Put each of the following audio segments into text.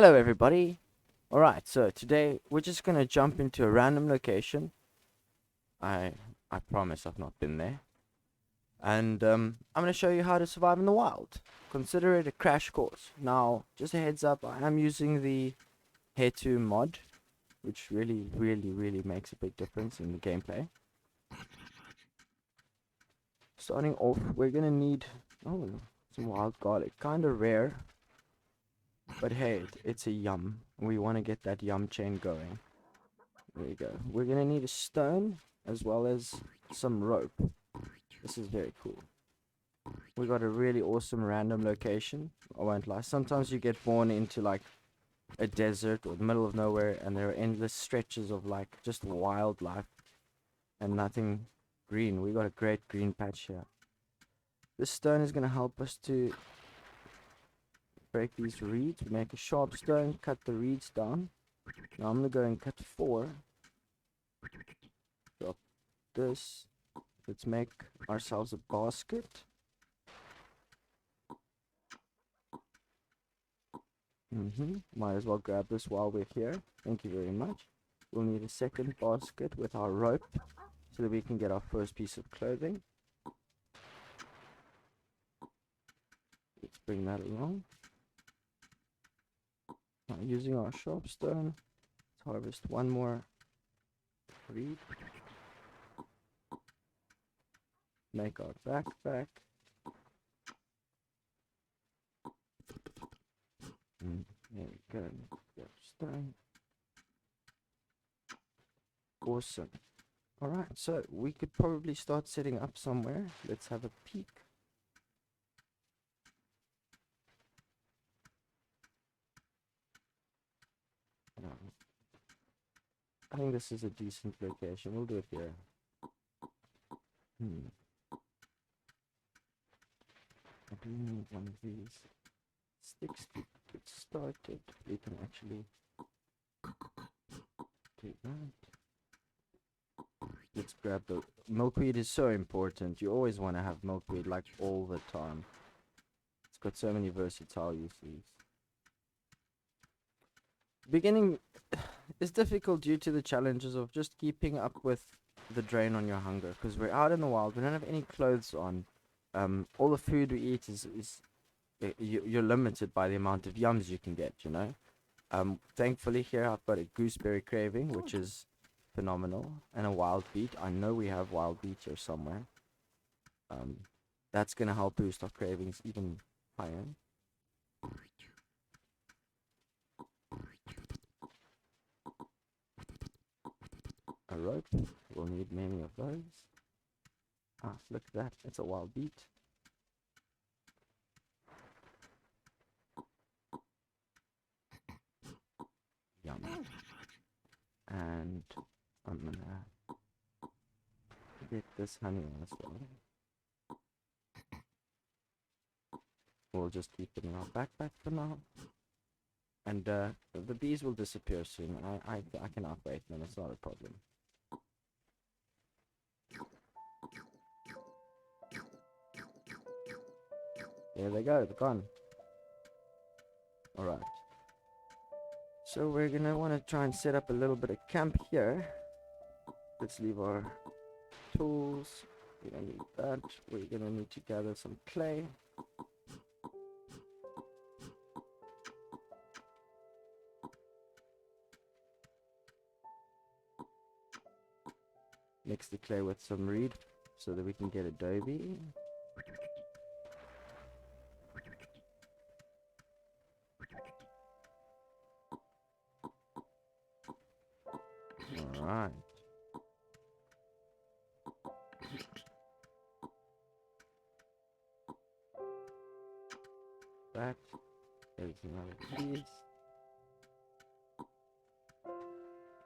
Hello everybody. Alright, so today we're just gonna jump into a random location. I I promise I've not been there. And I'm gonna show you how to survive in the wild. Consider it a crash course. Now, just a heads up, I am using the Hair 2 mod, which really makes a big difference in the gameplay. Starting off, we're gonna need some wild garlic. Kinda rare, but hey, it's a yum. We wanna get that yum chain going. There we go. We're gonna need a stone as well as some rope. This is very cool. We got a really awesome random location. I won't lie. Sometimes you get born into like a desert or the middle of nowhere and there are endless stretches of like just wildlife and nothing green. We got a great green patch here. This stone is gonna help us to break these reeds. We make a sharp stone, cut the reeds down. Now I'm gonna go and cut 4. Drop this. Let's make ourselves a basket. Might as well grab this while we're here. Thank you very much. We'll need a second basket with our rope so that we can get our first piece of clothing. Let's bring that along. Now, using our sharp stone, let's harvest one more reed. Make our backpack. There we go. Grab stone. Awesome. Alright, so we could probably start setting up somewhere. Let's have a peek. I think this is a decent location. We'll do it here. I do need one of these sticks to get started. We can actually do that. Let's grab the milkweed. Is so important. You always want to have milkweed like all the time. It's got so many versatile uses. Beginning is difficult due to the challenges of just keeping up with the drain on your hunger, because we're out in the wild. We don't have any clothes on. All the food we eat is you're limited by the amount of yums you can get, you know. Thankfully here I've got a gooseberry craving, which is phenomenal, and a wild beet. I know we have wild beets here somewhere. That's gonna help boost our cravings even higher. A rope. We'll need many of those. Ah, look at that. It's a wild beet. Yum. And I'm gonna get this honey as well. We'll just keep it in our backpack for now. And the bees will disappear soon. I can outwait them. It's not a problem. There they go. They're gone. Alright. So we're gonna want to try and set up a little bit of camp here. Let's leave our tools. We don't need that. We're gonna need to gather some clay. Mix the clay with some reed so that we can get adobe. Alright. That is another piece.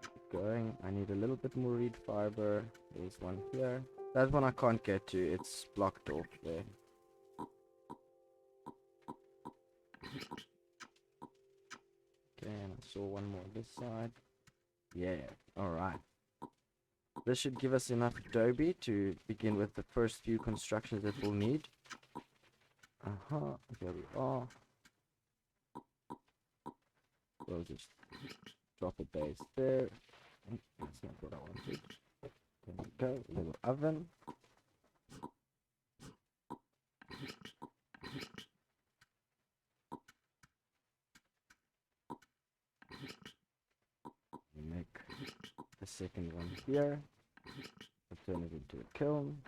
Keep going. I need a little bit more reed fiber. There's one here. That one I can't get to. It's blocked off there. Okay, and I saw one more this side. Yeah, alright. This should give us enough adobe to begin with the first few constructions that we'll need. Here we are. we'll just drop a base there. That's not what I wanted. There we go, little oven. Make the second one here. I'll turn it into a kiln.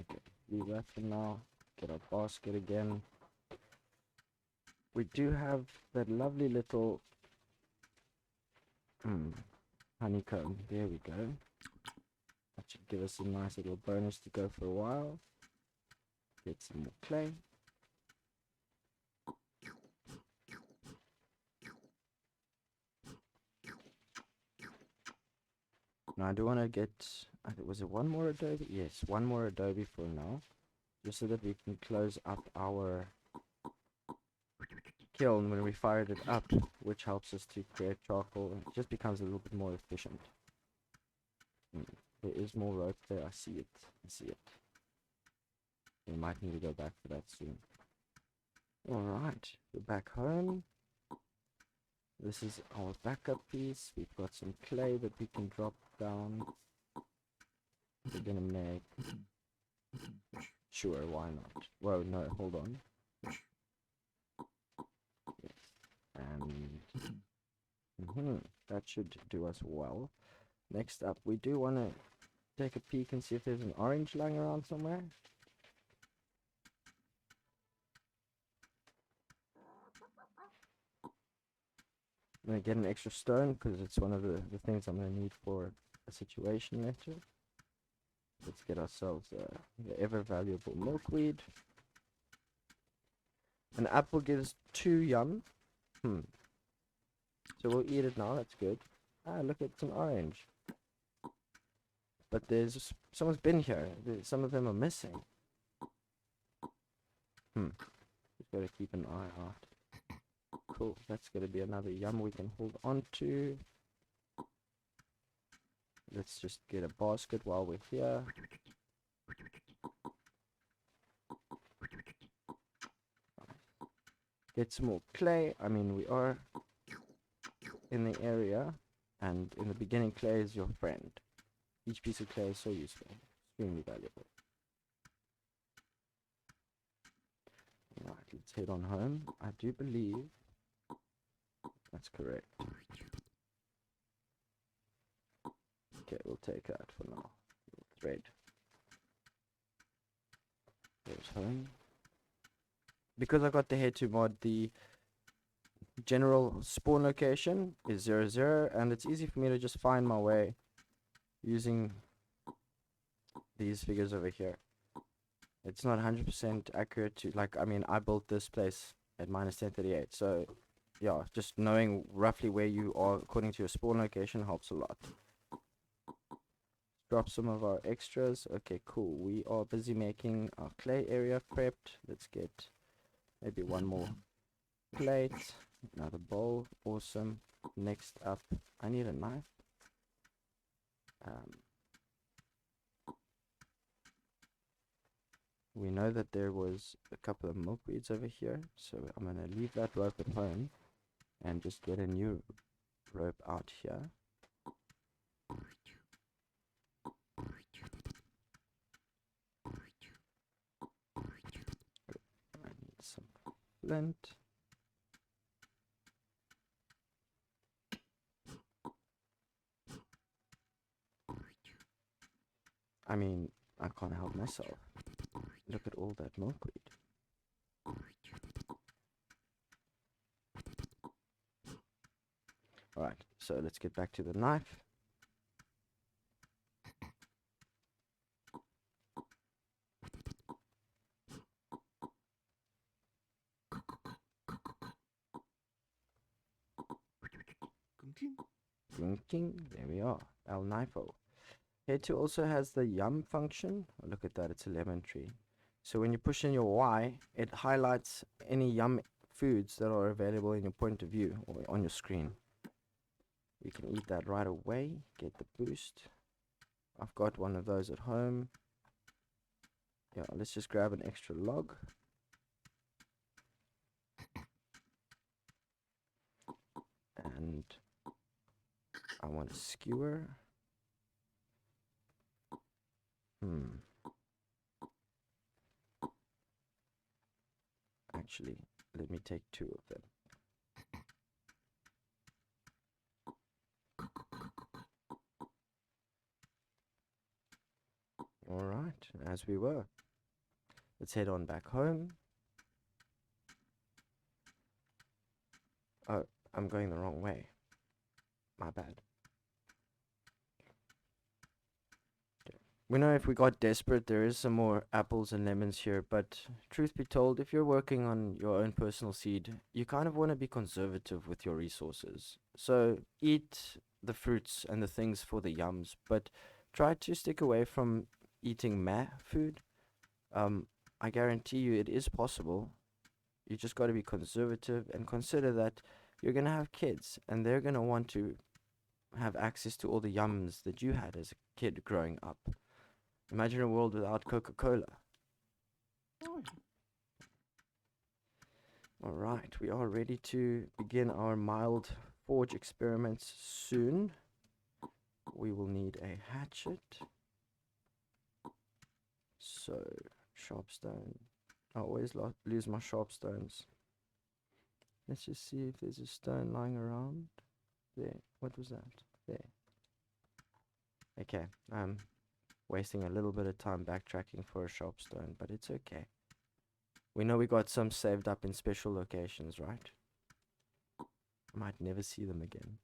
Okay, leave that for now. Get our basket again. We do have that lovely little honeycomb. There we go. That should give us a nice little bonus to go for a while. Get some more clay. Now I do want to get, was it one more adobe? Yes, one more adobe for now. Just so that we can close up our kiln when we fired it up, which helps us to create charcoal. It just becomes a little bit more efficient. There is more rope there. I see it. I see it. We might need to go back for that soon. Alright, we're back home. This is our backup piece. We've got some clay that we can drop down. We're gonna make... Sure, why not? Whoa, no, hold on. Yes. And... that should do us well. Next up, we do want to take a peek and see if there's an orange lying around somewhere. I'm going to get an extra stone because it's one of the things I'm going to need for a situation later. Let's get ourselves the ever valuable milkweed. An apple gives 2 yum. So we'll eat it now, that's good. Ah, look, it's an orange. But there's someone's been here. Some of them are missing. Just gotta keep an eye out. Cool, that's gonna be another yum we can hold on to. Let's just get a basket while we're here. Get some more clay. I mean, we are in the area, and in the beginning, clay is your friend. Each piece of clay is so useful, extremely valuable. Right, let's head on home. I do believe that's correct. Okay, we'll take that for now. Thread. There's home. Because I got the head to mod, the general spawn location is 00, and it's easy for me to just find my way using these figures over here. It's not 100% accurate to, like, I mean, I built this place at minus 1038, so yeah, just knowing roughly where you are according to your spawn location helps a lot. Drop some of our extras. Okay, cool. We are busy making our clay area prepped. Let's get maybe one more plate, another bowl. Awesome. Next up, I need a knife. We know that there was a couple of milkweeds over here, so I'm going to leave that rope at home and just get a new rope out here. I need some flint. I mean, I can't help myself. Look at all that milkweed. Alright, so let's get back to the knife. There we are, El Knifo. Head 2 also has the yum function. Oh, look at that, it's a lemon tree. So when you push in your Y, it highlights any yum foods that are available in your point of view or on your screen. We can eat that right away, get the boost. I've got one of those at home. Yeah, let's just grab an extra log. I want a skewer. Actually, let me take 2 of them. Alright, as we were. Let's head on back home. Oh, I'm going the wrong way. My bad. Okay. We know if we got desperate, there is some more apples and lemons here, but truth be told, if you're working on your own personal seed, you kind of want to be conservative with your resources. So eat the fruits and the things for the yums, but try to stick away from eating meh food. I guarantee you it is possible. You just got to be conservative and consider that you're going to have kids and they're going to want to have access to all the yums that you had as a kid growing up. Imagine a world without Coca-Cola. Alright, we are ready to begin our mild forge experiments soon. We will need a hatchet. So, sharp stone. I always lose my sharp stones. Let's just see if there's a stone lying around. There. What was that? There. Okay, I'm wasting a little bit of time backtracking for a sharp stone, but it's okay. We know we got some saved up in special locations, right? I might never see them again.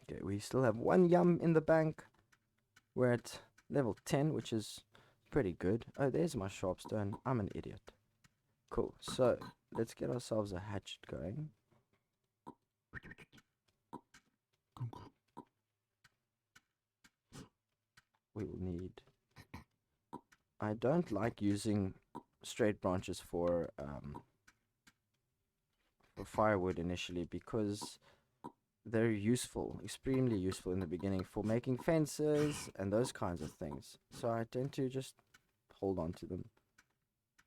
Okay, we still have 1 yum in the bank. We're at level 10, which is pretty good. Oh, there's my sharp stone. I'm an idiot. Cool, so let's get ourselves a hatchet going. We will need... I don't like using straight branches for firewood initially because they're useful, extremely useful in the beginning for making fences and those kinds of things. So I tend to just hold on to them.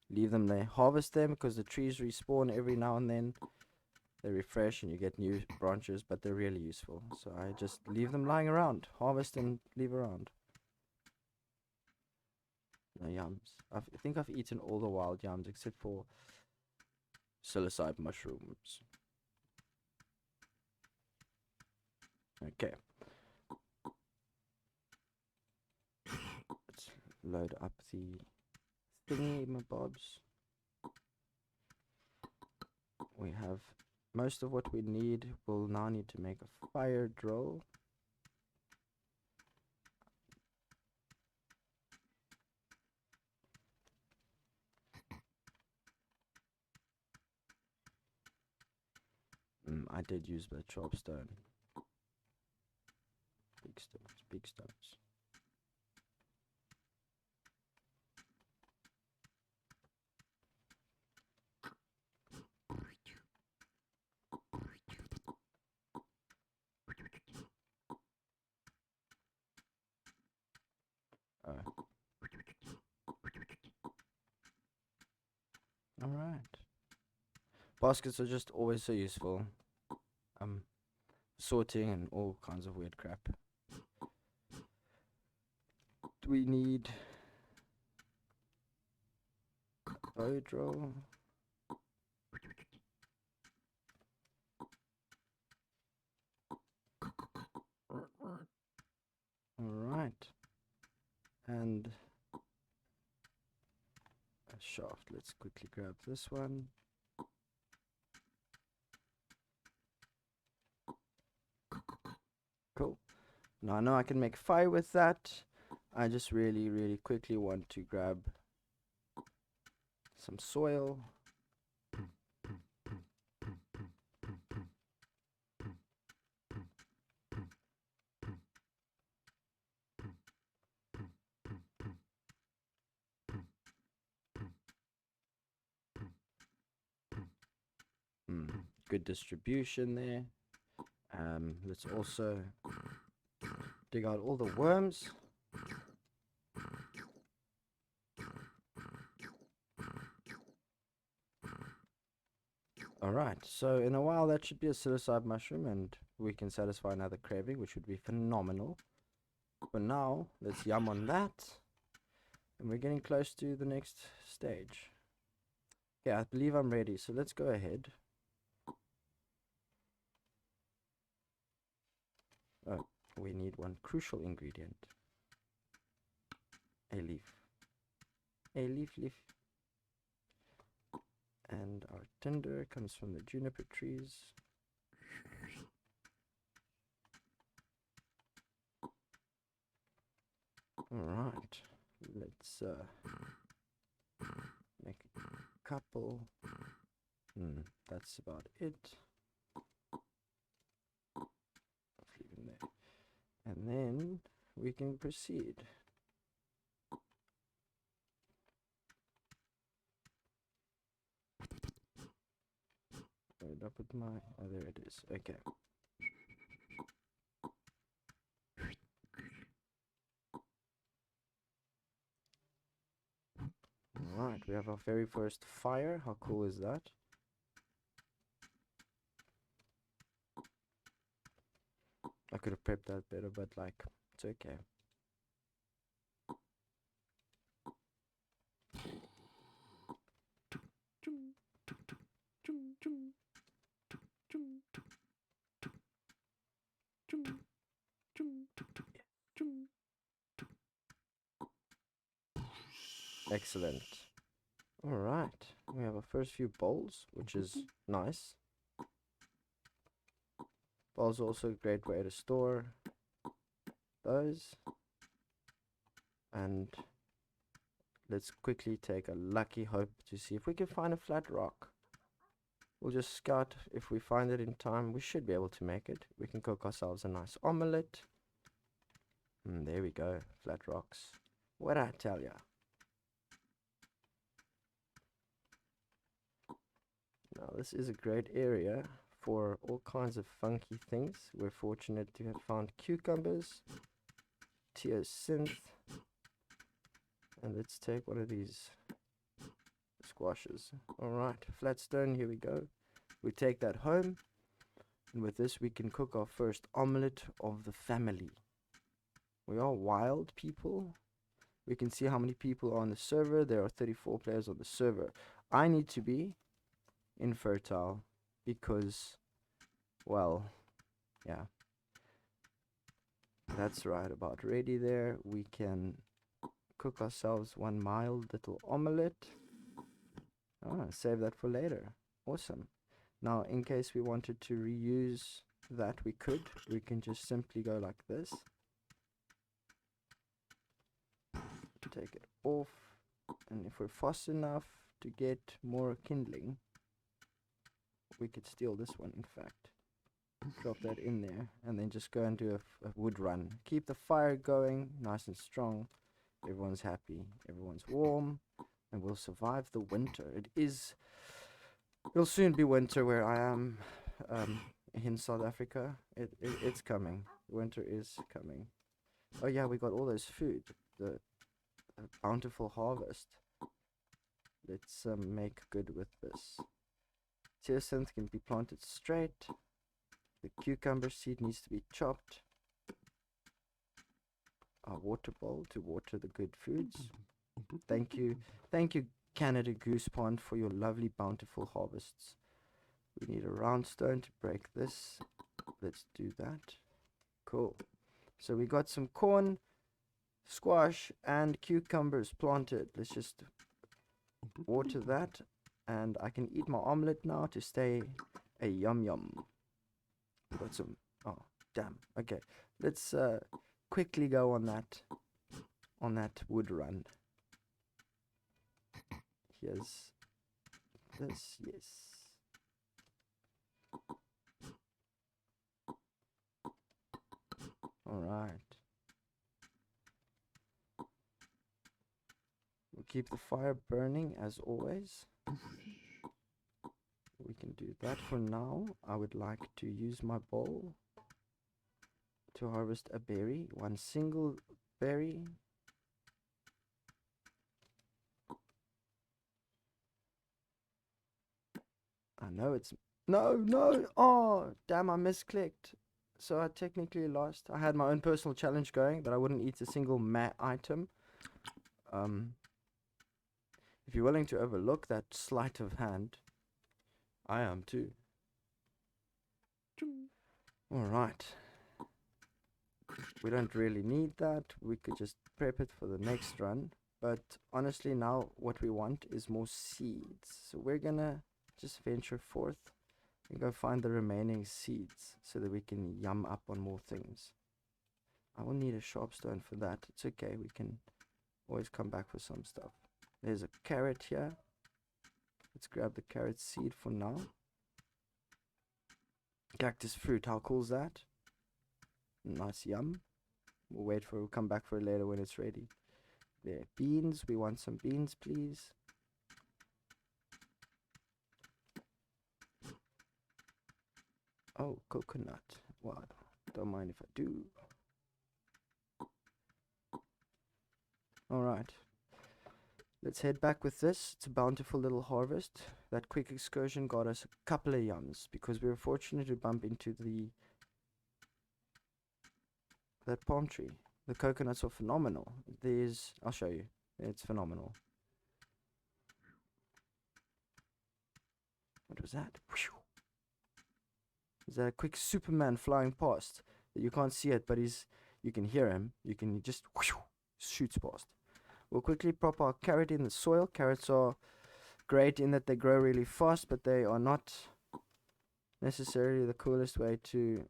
Leave them there. Harvest them because the trees respawn every now and then. They refresh and you get new branches, but they're really useful. So I just leave them lying around. Harvest and leave around. No yums. I think I've eaten all the wild yums except for psilocybe mushrooms. Okay. Let's load up the thingy, my bobs. We have most of what we need. We'll now need to make a fire drill. I did use the chop stone. Big stones, big stones. Alright. Baskets are just always so useful. Sorting and all kinds of weird crap. We need a bow drill. Alright. And a shaft. Let's quickly grab this one. Cool. Now I know I can make fire with that. I just really quickly want to grab some soil. Good distribution there. Let's also dig out all the worms. Alright, so in a while that should be a psilocybe mushroom and we can satisfy another craving, which would be phenomenal. For now, let's yum on that. And we're getting close to the next stage. Yeah, I believe I'm ready, so let's go ahead. Oh, we need one crucial ingredient. A leaf. A leaf. And our tinder comes from the juniper trees. Alright, let's make a couple. That's about it. Let's leave them there. And then we can proceed. Where did I put my... Oh, there it is. Okay. Alright, we have our very first fire. How cool is that? I could have prepped that better, but like, it's okay. Excellent. Alright, we have our first few bowls, which is nice. Bowls are also a great way to store those. And let's quickly take a lucky hope to see if we can find a flat rock. We'll just scout. If we find it in time, we should be able to make it. We can cook ourselves a nice omelette. There we go, flat rocks. What I tell ya? Now this is a great area for all kinds of funky things. We're fortunate to have found cucumbers, teosynth, and let's take one of these squashes. Alright, flat stone, here we go. We take that home, and with this we can cook our first omelette of the family. We are wild people. We can see how many people are on the server. There are 34 players on the server. I need to be infertile because, well, yeah, that's right about ready there. We can cook ourselves one mild little omelette. Save that for later. Awesome. Now, in case we wanted to reuse that, we could. We can just simply go like this. Take it off. And if we're fast enough to get more kindling, we could steal this one, in fact. Drop that in there. And then just go and do a wood run. Keep the fire going, nice and strong. Everyone's happy. Everyone's warm. And we'll survive the winter. It'll soon be winter where I am in South Africa. It's coming. Winter is coming. Oh yeah, we got all those food. The bountiful harvest. Let's make good with this. Teosynth can be planted straight. The cucumber seed needs to be chopped. Our water bowl to water the good foods. Thank you, Canada Goose Pond, for your lovely bountiful harvests. We need a round stone to break this. Let's do that. Cool. So we got some corn, squash, and cucumbers planted. Let's just water that, and I can eat my omelette now to stay a yum yum. We got some. Oh damn. Okay, let's quickly go on that wood run. Here's this. Yes. All right. We'll keep the fire burning as always. We can do that for now. I would like to use my bowl to harvest a berry, one single berry. I know it's... No! Oh, damn, I misclicked. So I technically lost. I had my own personal challenge going, but I wouldn't eat a single item. If you're willing to overlook that sleight of hand, I am too. Alright. We don't really need that. We could just prep it for the next run. But honestly, now what we want is more seeds. So we're gonna just venture forth and go find the remaining seeds so that we can yum up on more things. I will need a sharp stone for that. It's okay, we can always come back for some stuff. There's a carrot here. Let's grab the carrot seed for now. Cactus fruit, how cool is that? Nice yum. We'll come back for it later when it's ready. There, beans, we want some beans, please. Oh, coconut. Well, don't mind if I do. Alright. Let's head back with this. It's a bountiful little harvest. That quick excursion got us a couple of yums because we were fortunate to bump into that palm tree. The coconuts are phenomenal. I'll show you. It's phenomenal. What was that? Is that a quick Superman flying past? You can't see it, but you can hear him. You can just shoots past. We'll quickly prop our carrot in the soil. Carrots are great in that they grow really fast, but they are not necessarily the coolest way to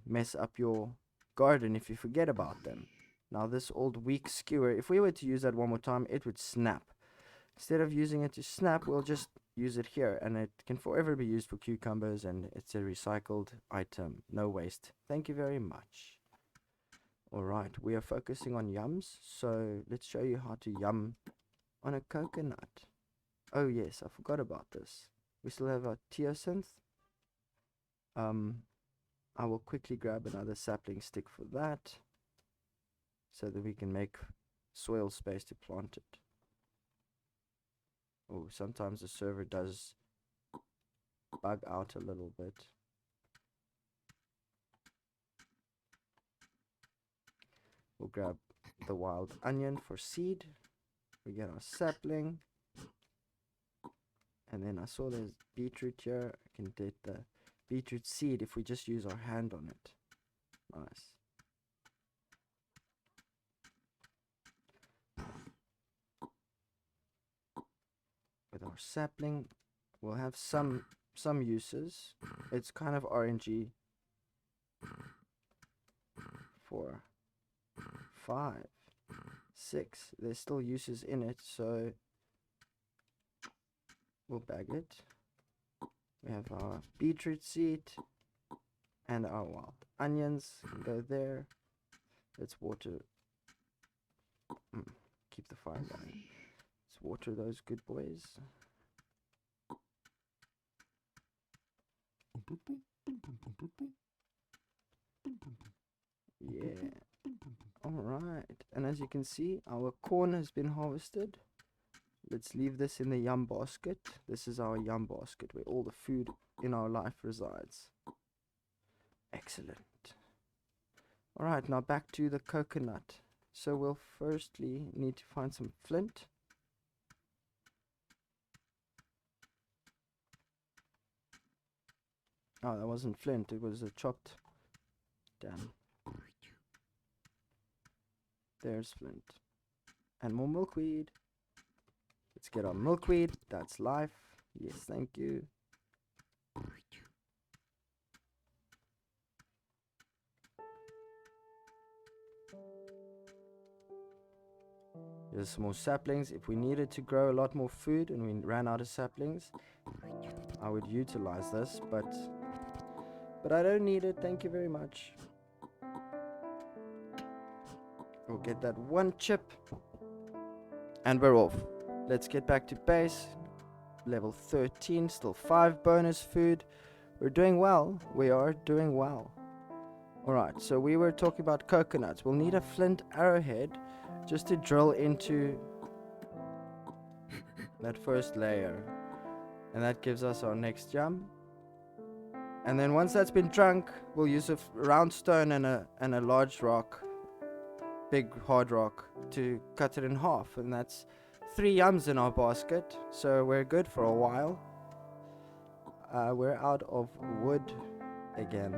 mess up your garden if you forget about them. Now this old weak skewer, if we were to use that one more time, it would snap. Instead of using it to snap, we'll just use it here, and it can forever be used for cucumbers, and it's a recycled item. No waste. Thank you very much. Alright, we are focusing on yums, so let's show you how to yum on a coconut. Oh yes, I forgot about this. We still have our teosynth. I will quickly grab another sapling stick for that, so that we can make soil space to plant it. Oh, sometimes the server does bug out a little bit. We'll grab the wild onion for seed. We get our sapling. And then I saw there's beetroot here. I can get the beetroot seed if we just use our hand on it. Nice. With our sapling, we'll have some uses. It's kind of RNG. 4, 5, 6. There's still uses in it, so we'll bag it. We have our beetroot seed and our wild onions can go there. Let's water. Keep the fire going. Let's water those good boys. Yeah. Alright. And as you can see, our corn has been harvested. Let's leave this in the yum basket. This is our yum basket where all the food in our life resides. Excellent. Alright, now back to the coconut. So we'll firstly need to find some flint. Oh, that wasn't flint, it was a chopped. Damn. There's flint. And more milkweed. Let's get our milkweed. That's life. Yes, thank you. Here's some more saplings. If we needed to grow a lot more food and we ran out of saplings, I would utilize this, but I don't need it. Thank you very much. We'll get that one chip and we're off. Let's get back to base. Level 13, still 5 bonus food. We're doing well. We are doing well. Alright, so we were talking about coconuts. We'll need a flint arrowhead just to drill into that first layer. And that gives us our next yum. And then once that's been drunk, we'll use a round stone and a large rock, big hard rock, to cut it in half. And that's 3 yums in our basket, so we're good for a while. We're out of wood again.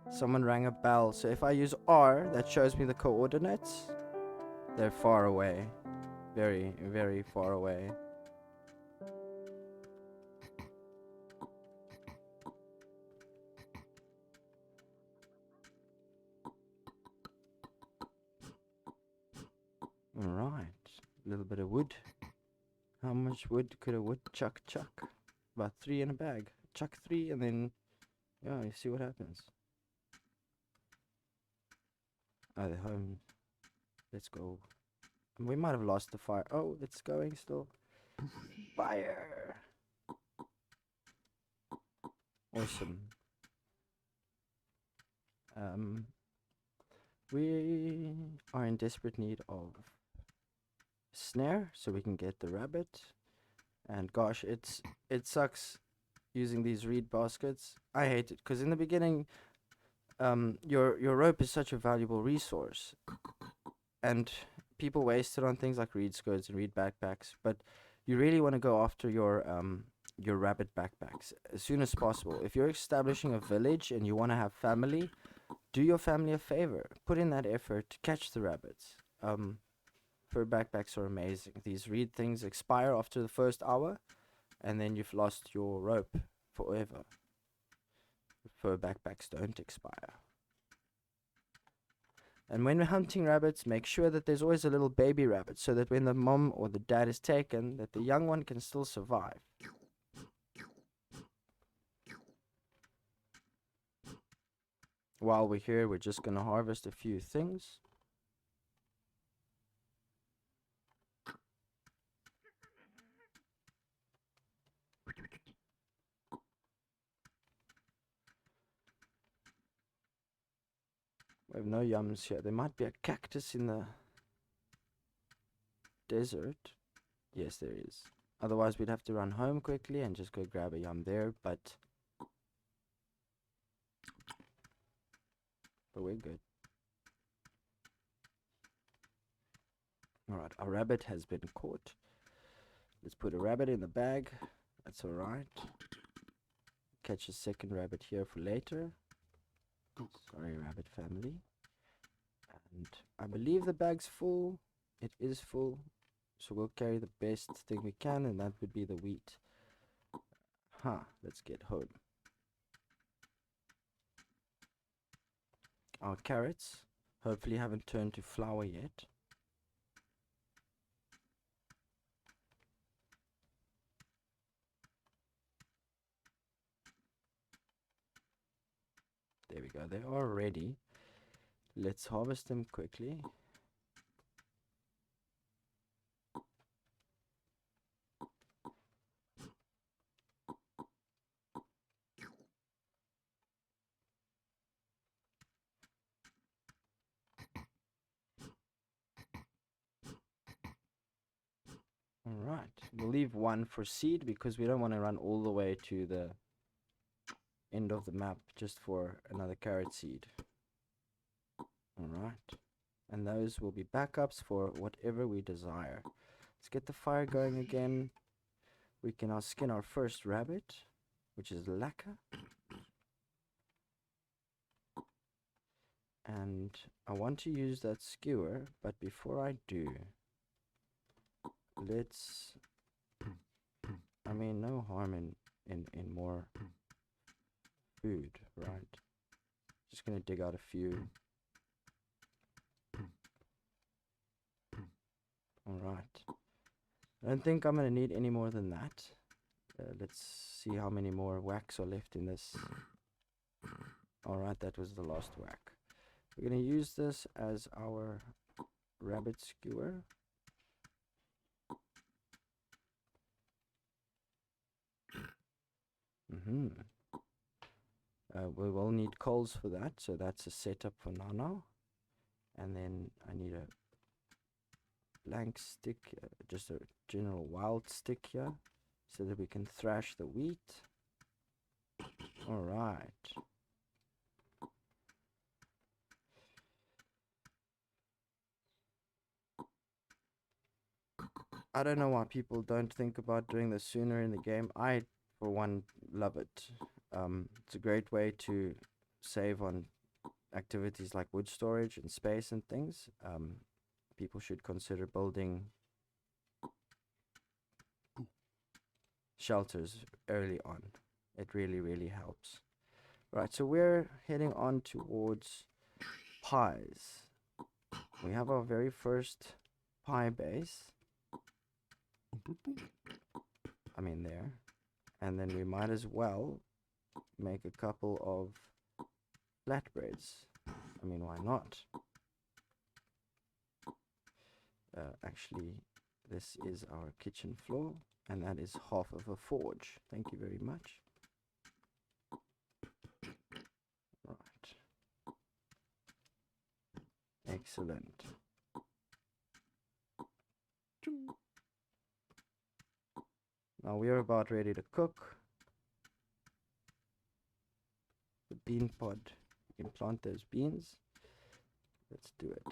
Someone rang a bell, so if I use R, that shows me the coordinates. They're far away. Very, very far away. Alright, a little bit of wood. How much wood could a woodchuck chuck? About 3 in a bag. Chuck 3 and then, yeah, you see what happens. Oh, they're home. Let's go. We might have lost the fire. Oh, it's going still. Fire! Awesome. We are in desperate need of snare so we can get the rabbit. And gosh, it sucks using these reed baskets. I hate it because in the beginning, your rope is such a valuable resource, and people waste it on things like reed skirts and reed backpacks. But you really want to go after your rabbit backpacks as soon as possible. If you're establishing a village and you want to have family, do your family a favor. Put in that effort to catch the rabbits. Fur backpacks are amazing. These reed things expire after the first hour, and then you've lost your rope forever. Fur backpacks don't expire. And when we're hunting rabbits, make sure that there's always a little baby rabbit, so that when the mom or the dad is taken, that the young one can still survive. While we're here, we're just gonna harvest a few things. We have no yums here. There might be a cactus in the desert. Yes, there is. Otherwise, we'd have to run home quickly and just go grab a yum there, but we're good. Alright, our rabbit has been caught. Let's put a rabbit in the bag. That's alright. Catch a second rabbit here for later. Sorry, rabbit family. And I believe the bag's full. It is full. So we'll carry the best thing we can, and that would be the wheat. Let's get home. Our carrots hopefully haven't turned to flour yet. There we go, they are ready. Let's harvest them quickly. Alright, we'll leave one for seed because we don't want to run all the way to the end of the map just for another carrot seed. Alright, and those will be backups for whatever we desire. Let's get the fire going again. We can now skin our first rabbit, which is lacquer. And I want to use that skewer, but before I do, let's, I mean, no harm in more food, right? Just gonna dig out a few. Alright. I don't think I'm gonna need any more than that. Let's see how many more whacks are left in this. Alright, that was the last whack. We're gonna use this as our rabbit skewer. We will need coals for that, so that's a setup for now. And then I need a blank stick, just a general wild stick here, so that we can thrash the wheat. Alright. I don't know why people don't think about doing this sooner in the game. I, for one, love it. It's a great way to save on activities like wood storage and space and things. People should consider building shelters early on. It really, really helps. Right, so we're heading on towards pies. We have our very first pie base. I mean there. And then we might as well make a couple of flatbreads. I mean, why not? Actually, this is our kitchen floor, and that is half of a forge. Thank you very much. Right. Excellent. Now we are about ready to cook. The bean pod. You can plant those beans. Let's do it.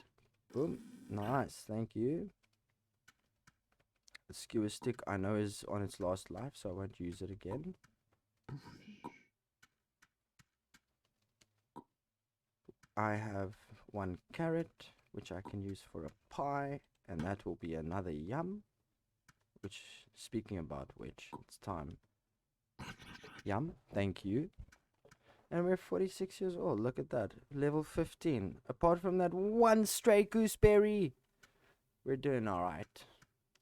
Boom. Nice. Thank you. The skewer stick I know is on its last life, so I won't use it again. I have one carrot, which I can use for a pie, and that will be another yum. Which, speaking about which, it's time. Yum. Thank you. And we're 46 years old. Look at that. Level 15. Apart from that one stray gooseberry, we're doing alright.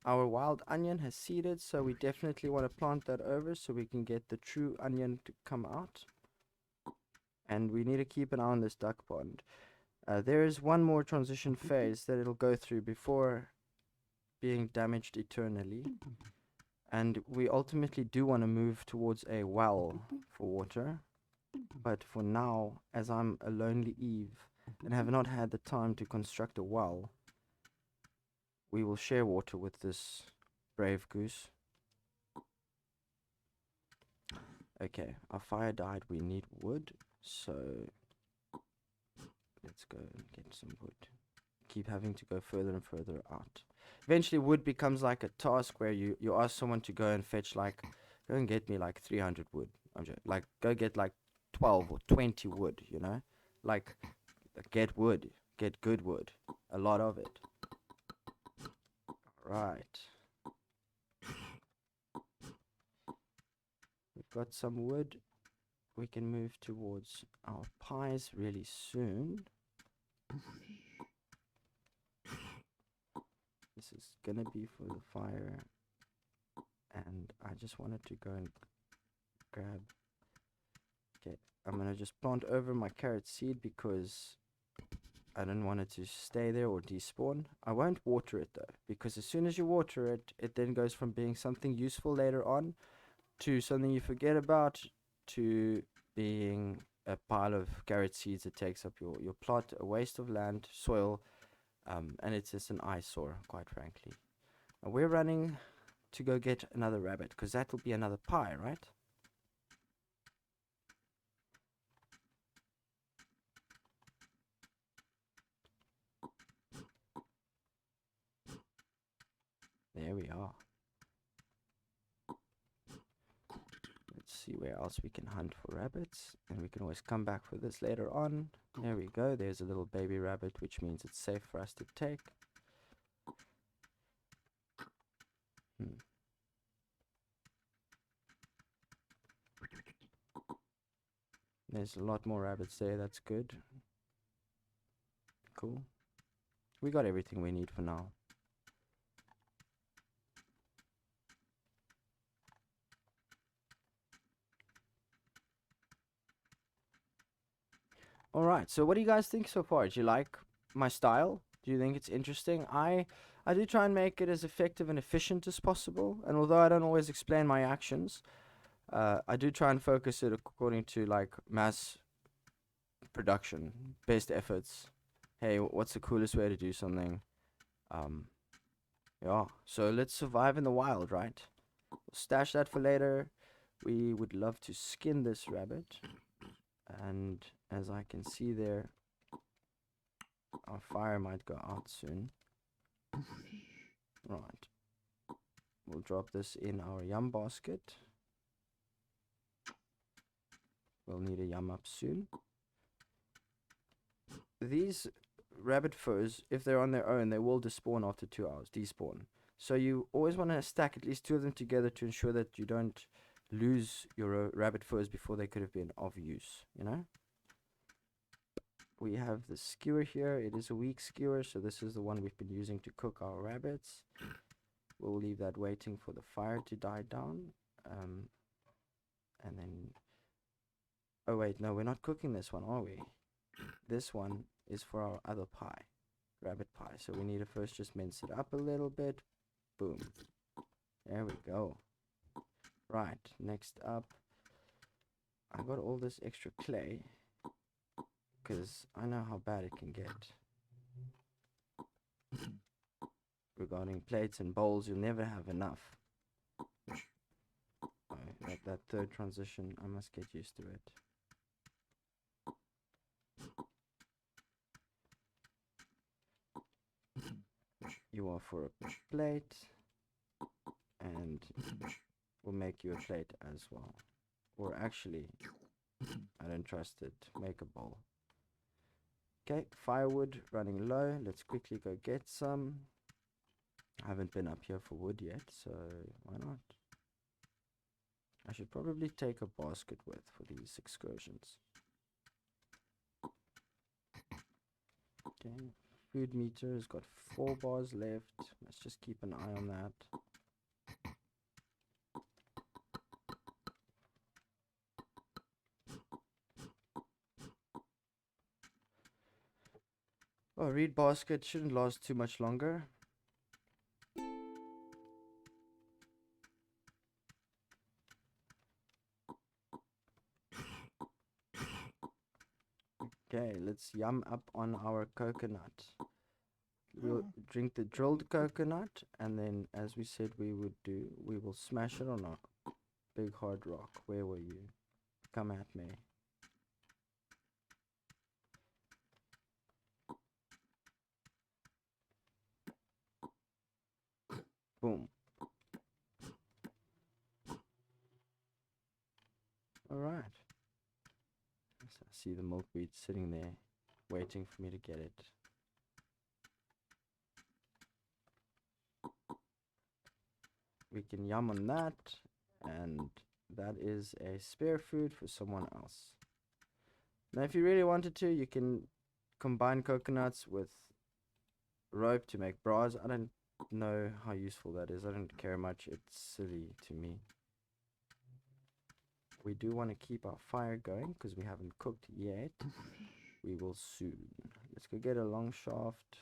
Our wild onion has seeded, so we definitely want to plant that over so we can get the true onion to come out. And we need to keep an eye on this duck pond. There is one more transition phase that it'll go through before being damaged eternally. And we ultimately do want to move towards a well for water. But for now, as I'm a lonely Eve and have not had the time to construct a well, we will share water with this brave goose. Okay, our fire died. We need wood, so let's go and get some wood. Keep having to go further and further out. Eventually, wood becomes like a task where you ask someone to go and fetch like, go and get me like 300 wood. I'm joking. Like, go get like 12 or 20 wood, you know? Like, get wood. Get good wood. A lot of it. Right. We've got some wood. We can move towards our pies really soon. This is gonna be for the fire. And I just wanted to go and grab. Okay, I'm gonna just plant over my carrot seed because I don't want it to stay there or despawn. I won't water it though, because as soon as you water it, it then goes from being something useful later on to something you forget about to being a pile of carrot seeds that takes up your plot, a waste of land, soil, and it's just an eyesore, quite frankly. Now we're running to go get another rabbit, because that will be another pie, right? There we are. Let's see where else we can hunt for rabbits, and we can always come back for this later on. There we go. There's a little baby rabbit, which means it's safe for us to take. There's a lot more rabbits there. That's good. Cool. We got everything we need for now. Alright, so what do you guys think so far? Do you like my style? Do you think it's interesting? I do try and make it as effective and efficient as possible, and although I don't always explain my actions, I do try and focus it according to like mass production, best efforts. Hey, what's the coolest way to do something? Yeah, so let's survive in the wild, right? We'll stash that for later. We would love to skin this rabbit. And as I can see there, our fire might go out soon. Right. We'll drop this in our yum basket. We'll need a yum up soon. These rabbit furs, if they're on their own, they will despawn after 2 hours, despawn. So you always want to stack at least 2 of them together to ensure that you don't lose your rabbit furs before they could have been of use, you know? We have the skewer here. It is a weak skewer, so this is the one we've been using to cook our rabbits. We'll leave that waiting for the fire to die down. And then... Oh wait, no, we're not cooking this one, are we? This one is for our other pie. Rabbit pie. So we need to first just mince it up a little bit. Boom. There we go. Right, next up, I got all this extra clay because I know how bad it can get. Regarding plates and bowls, you'll never have enough. Oh, that third transition, I must get used to it. You are for a plate, and we'll make you a plate as well. Or actually, I don't trust it. Make a bowl. Okay, firewood running low. Let's quickly go get some. I haven't been up here for wood yet, so why not? I should probably take a basket with for these excursions. Okay, food meter has got 4 bars left. Let's just keep an eye on that. Oh, reed basket shouldn't last too much longer. Okay, let's yum up on our coconut. We'll drink the drilled coconut, and then, as we said we would do, we will smash it on a big hard rock. Where were you? Come at me. Boom. Alright. So I see the milkweed sitting there, waiting for me to get it. We can yum on that, and that is a spare food for someone else. Now, if you really wanted to, you can combine coconuts with rope to make bras. I don't know how useful that is. I don't care much. It's silly to me. We do want to keep our fire going because we haven't cooked yet. We will soon. Let's go get a long shaft.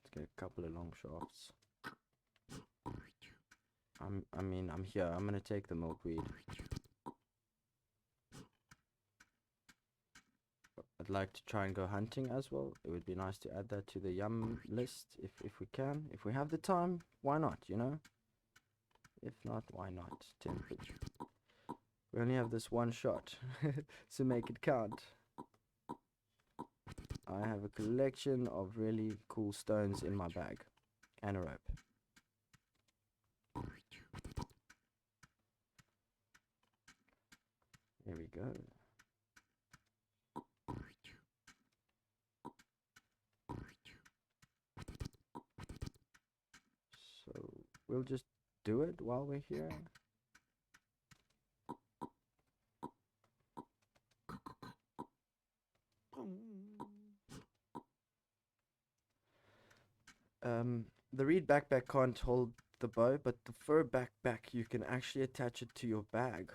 Let's get a couple of long shafts. I'm here. I'm gonna take the milkweed. I'd like to try and go hunting as well. It would be nice to add that to the yum list if we can. If we have the time, why not, you know? If not, why not? Temperature. We only have this one shot, so make it count. I have a collection of really cool stones in my bag. And a rope. There we go. So we'll just do it while we're here. The reed backpack can't hold the bow, but the fur backpack, you can actually attach it to your bag.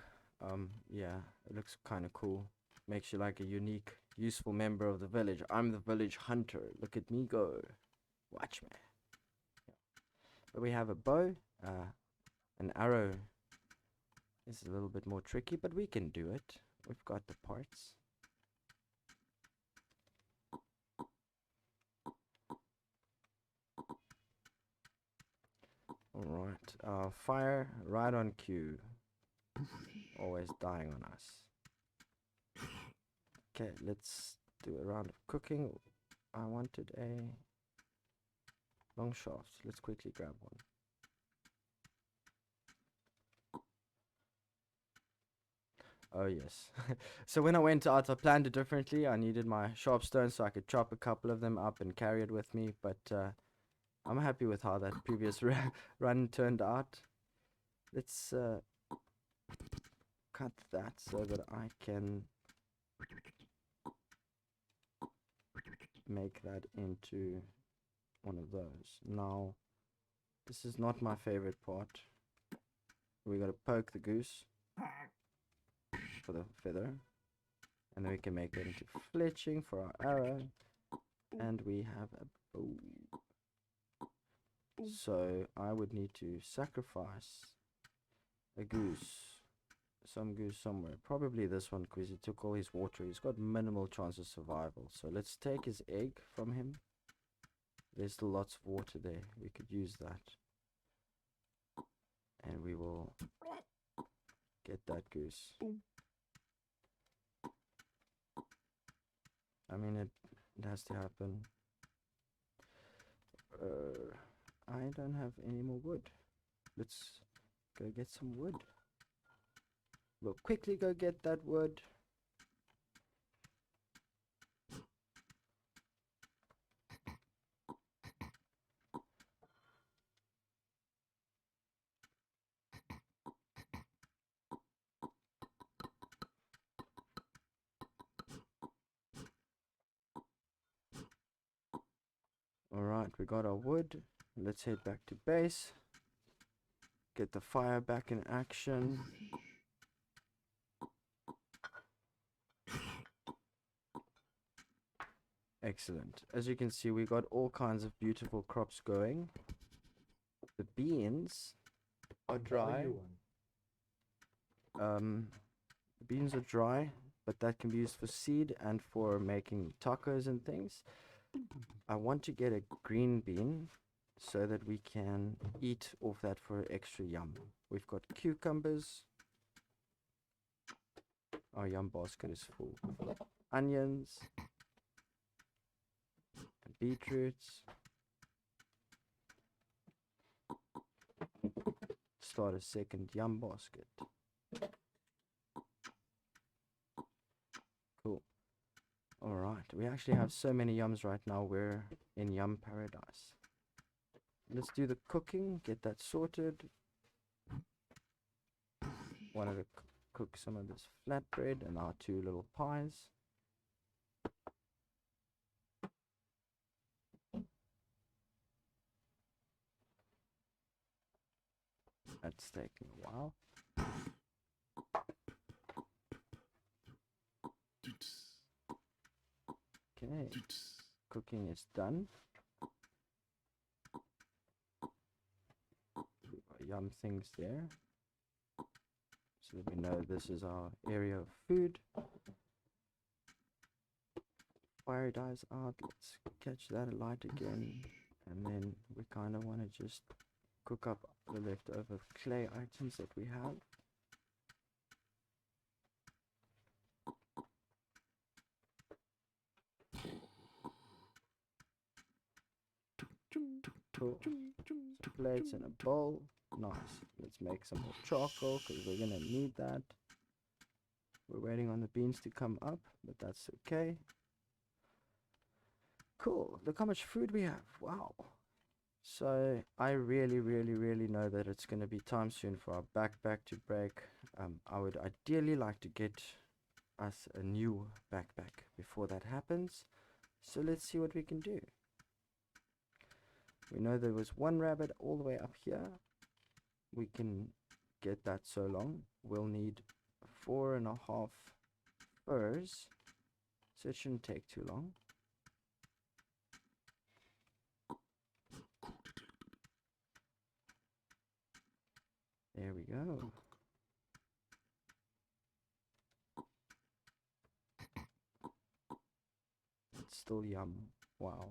Yeah, it looks kind of cool. Makes you like a unique, useful member of the village. I'm the village hunter. Look at me go. Watch me. But we have a bow. An arrow is a little bit more tricky, but we can do it. We've got the parts. Alright, fire right on cue. Always dying on us. Okay, let's do a round of cooking. I wanted a long shaft. Let's quickly grab one. Oh yes. So when I went out, I planned it differently. I needed my sharp stone so I could chop a couple of them up and carry it with me. But I'm happy with how that previous run turned out. Let's cut that so that I can make that into one of those. Now, this is not my favorite part. We got to poke the goose for the feather, and then we can make that into fletching for our arrow, and we have a bow. So I would need to sacrifice a goose, some goose somewhere, probably this one because he took all his water. He's got minimal chance of survival, so let's take his egg from him. There's still lots of water there, we could use that, and we will get that goose. I mean, it has to happen. I don't have any more wood. Let's go get some wood. We'll quickly go get that wood. Alright, we got our wood. Let's head back to base. Get the fire back in action. Excellent. As you can see, we got all kinds of beautiful crops going. The beans are dry. The beans are dry, but that can be used for seed and for making tacos and things. I want to get a green bean so that we can eat off that for extra yum. We've got cucumbers. Our yum basket is full. Onions. And beetroots. Start a second yum basket. Cool. Alright, we actually have so many yums right now. We're in yum paradise. Let's do the cooking, get that sorted. Wanted to cook some of this flatbread and our two little pies. That's taking a while. Okay, cooking is done. Yum things there, so that we know this is our area of food. Fire dies out. Let's catch that alight again, and then we kind of want to just cook up the leftover clay items that we have. Cool. Some plates and a bowl. Nice. Let's make some more charcoal because we're gonna need that. We're waiting on the beans to come up, but that's okay. Cool. Look how much food we have. Wow. So I really know that it's going to be time soon for our backpack to break. I would ideally like to get us a new backpack before that happens. So let's see what we can do. We know there was one rabbit all the way up here. We can get that so long. We'll need 4.5 furs. So it shouldn't take too long. There we go. It's still yum. Wow.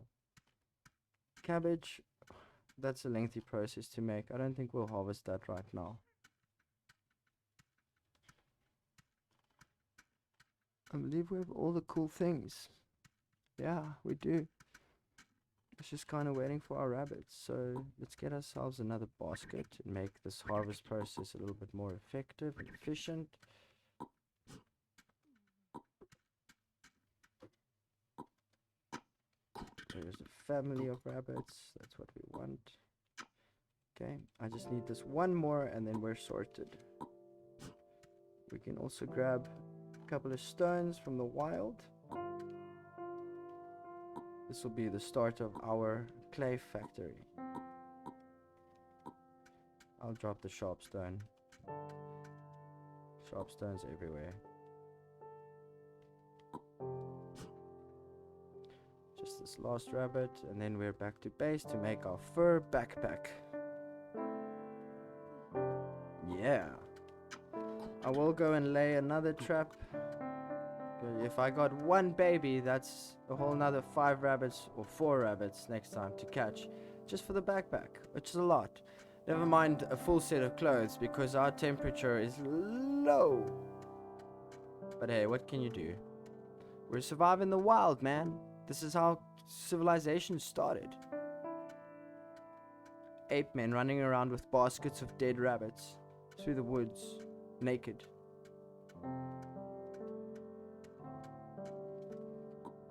Cabbage. that's a lengthy process to make. I don't think we'll harvest that right now. I believe we have all the cool things. Yeah, we do. It's just kind of waiting for our rabbits. So let's get ourselves another basket and make this harvest process a little bit more effective and efficient. There's a family of rabbits. That's what we want. Okay, I just need this one more and then we're sorted. We can also grab a couple of stones from the wild. This will be the start of our clay factory. I'll drop the sharp stone. Sharp stones everywhere. Just this last rabbit, and then we're back to base to make our fur backpack. Yeah. I will go and lay another trap. If I got one baby, that's a whole nother 5 rabbits or 4 rabbits next time to catch. Just for the backpack, which is a lot. Never mind a full set of clothes because our temperature is low. But hey, what can you do? We're surviving the wild, man. This is how civilization started. Ape men running around with baskets of dead rabbits through the woods, naked.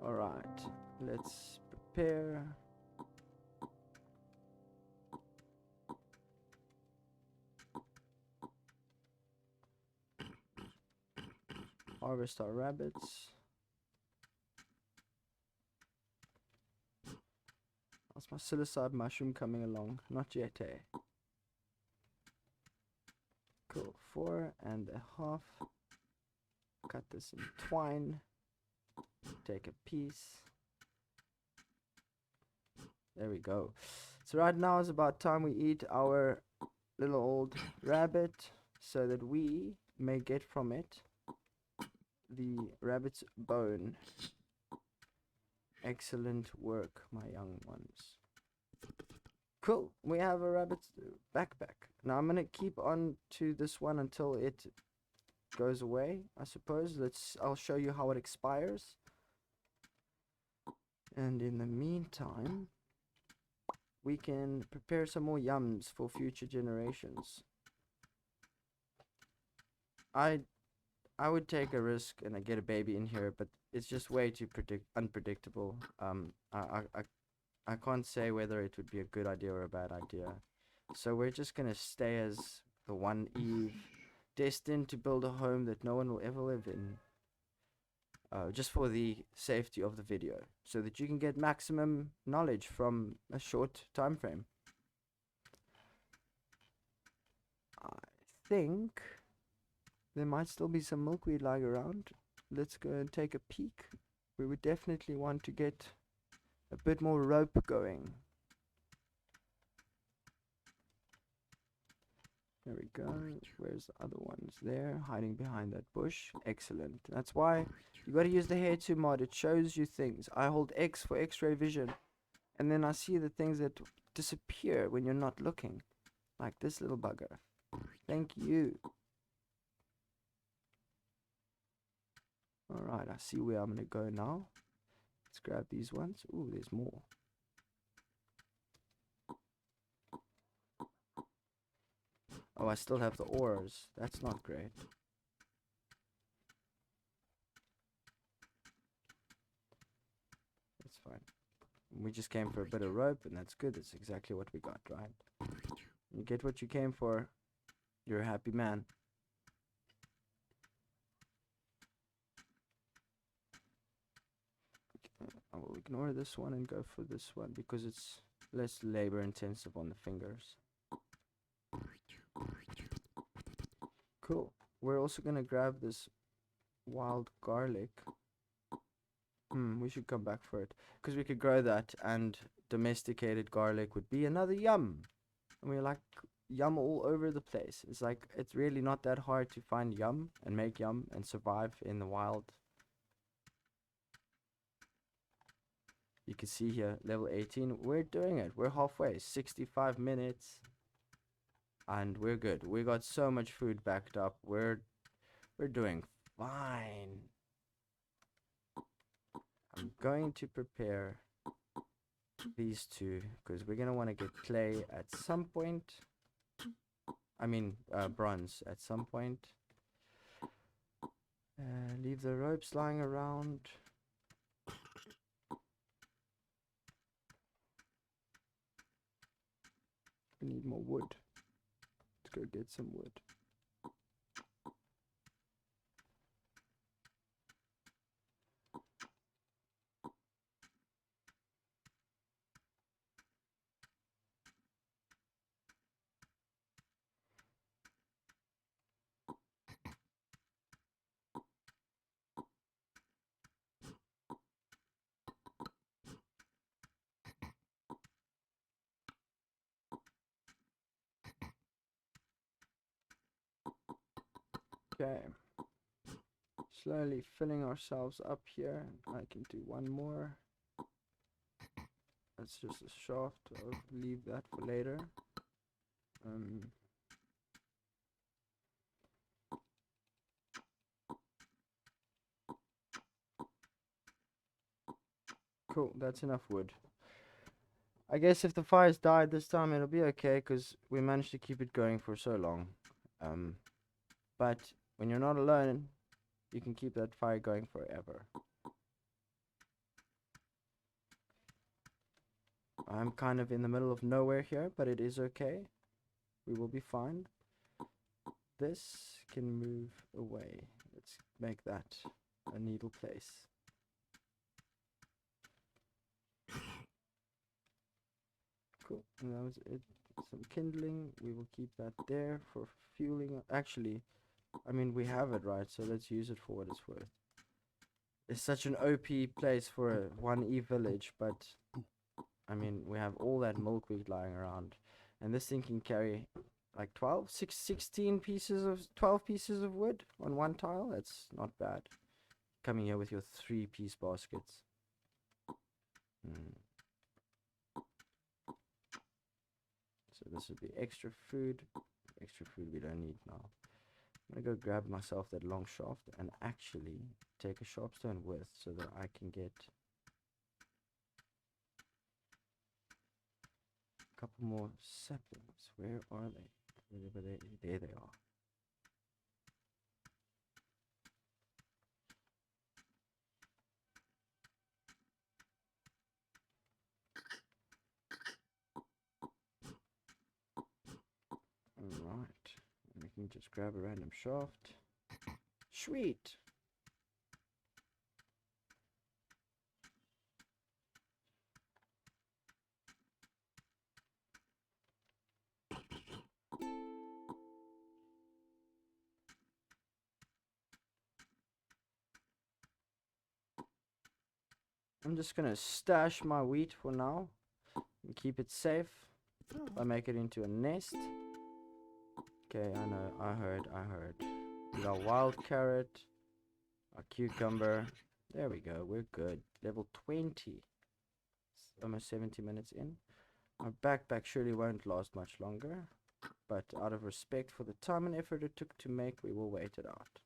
Alright, let's prepare. Harvest our rabbits. How's my psilocybe mushroom coming along? Not yet, eh? Cool, 4.5. Cut this in twine. Take a piece. There we go. So right now is about time we eat our little old rabbit so that we may get from it the rabbit's bone. Excellent work, my young ones. Cool, we have a rabbit's backpack. Now I'm gonna keep on to this one until it goes away, I suppose. I'll show you how it expires. And in the meantime, we can prepare some more yums for future generations. I would take a risk and I get a baby in here, but it's just way too unpredictable. I can't say whether it would be a good idea or a bad idea. So we're just gonna stay as the one Eve, destined to build a home that no one will ever live in. Just for the safety of the video, so that you can get maximum knowledge from a short time frame. I think there might still be some milkweed lying around. Let's go and take a peek. We would definitely want to get a bit more rope going. There we go. Where's the other ones? There, hiding behind that bush. Excellent. That's why you got to use the hair to mod. It shows you things. I hold X for X-ray vision, and then I see the things that disappear when you're not looking, like this little bugger. Thank you. Alright, I see where I'm gonna go now. Let's grab these ones. Ooh, there's more. Oh, I still have the ores. That's not great. That's fine. We just came for a bit of rope, and that's good. That's exactly what we got, right? You get what you came for. You're a happy man. I will ignore this one and go for this one because it's less labor intensive on the fingers. Cool. We're also gonna grab this wild garlic. We should come back for it because we could grow that, and domesticated garlic would be another yum. And we're like yum all over the place. It's like it's really not that hard to find yum and make yum and survive in the wild. You can see here, level 18. We're doing it. We're halfway. 65 minutes. And we're good. We got so much food backed up. We're doing fine. I'm going to prepare these two because we're gonna want to get clay at some point. I mean bronze at some point. Leave the ropes lying around. We need more wood. Let's go get some wood. Okay. Slowly filling ourselves up here. I can do one more. That's just a shaft. I'll leave that for later. Cool, that's enough wood. I guess if the fires died this time, it'll be okay, because we managed to keep it going for so long. But when you're not alone, you can keep that fire going forever. I'm kind of in the middle of nowhere here, but it is okay. We will be fine. This can move away. Let's make that a needle place. Cool. And that was it. Some kindling. We will keep that there for fueling. Actually, I mean, we have it, right? So let's use it for what it's worth. It's such an OP place for a 1E village, but I mean, we have all that milkweed lying around. And this thing can carry like 16 pieces of 12 pieces of wood on one tile. That's not bad. Coming here with your 3-piece baskets. So this would be extra food. Extra food we don't need now. I'm gonna go grab myself that long shaft and actually take a sharpstone with so that I can get a couple more saplings. Where are they? There they are. Alright. We can just grab a random shaft. Sweet! I'm just gonna stash my wheat for now and keep it safe. I make it into a nest. Okay, I know, I heard. We got wild carrot, a cucumber. There we go, we're good. Level 20. It's almost 70 minutes in. My backpack surely won't last much longer, but out of respect for the time and effort it took to make, we will wait it out.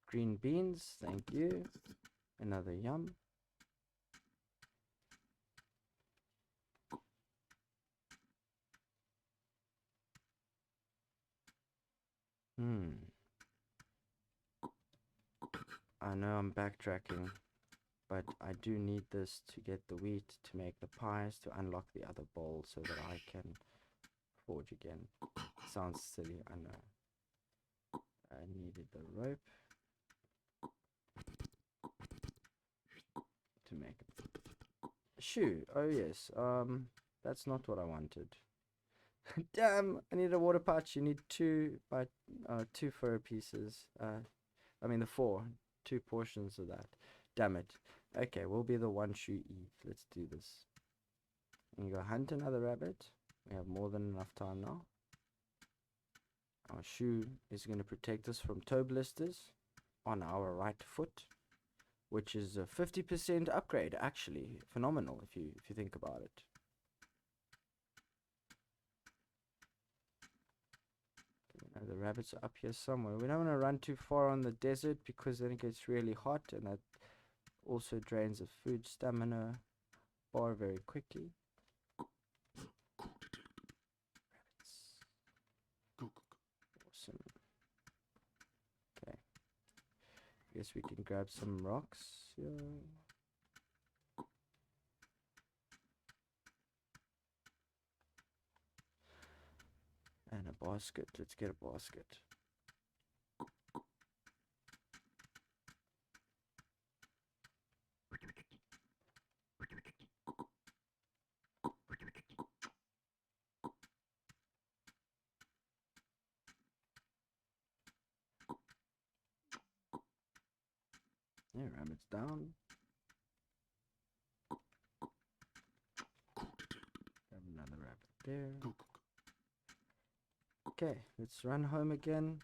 Green beans, thank you. Another yum. I know I'm backtracking, but I do need this to get the wheat to make the pies to unlock the other bowl so that I can forge again. Sounds silly, I know. I needed the rope to make it. Shoe. Oh yes. That's not what I wanted. Damn! I need a water pouch. You need two fur pieces. I mean the 2 portions of that. Damn it. Okay, we'll be the one shoe Eve. Let's do this. And you go hunt another rabbit. We have more than enough time now. Our shoe is going to protect us from toe blisters on our right foot, which is a 50% upgrade, actually. Phenomenal if you think about it. Okay, the rabbits are up here somewhere. We don't want to run too far on the desert because then it gets really hot, and that also drains the food stamina bar very quickly. Awesome. Okay. Guess we can grab some rocks here. And a basket. Let's get a basket. Yeah, rabbit's down. Grab another rabbit there. Okay, let's run home again.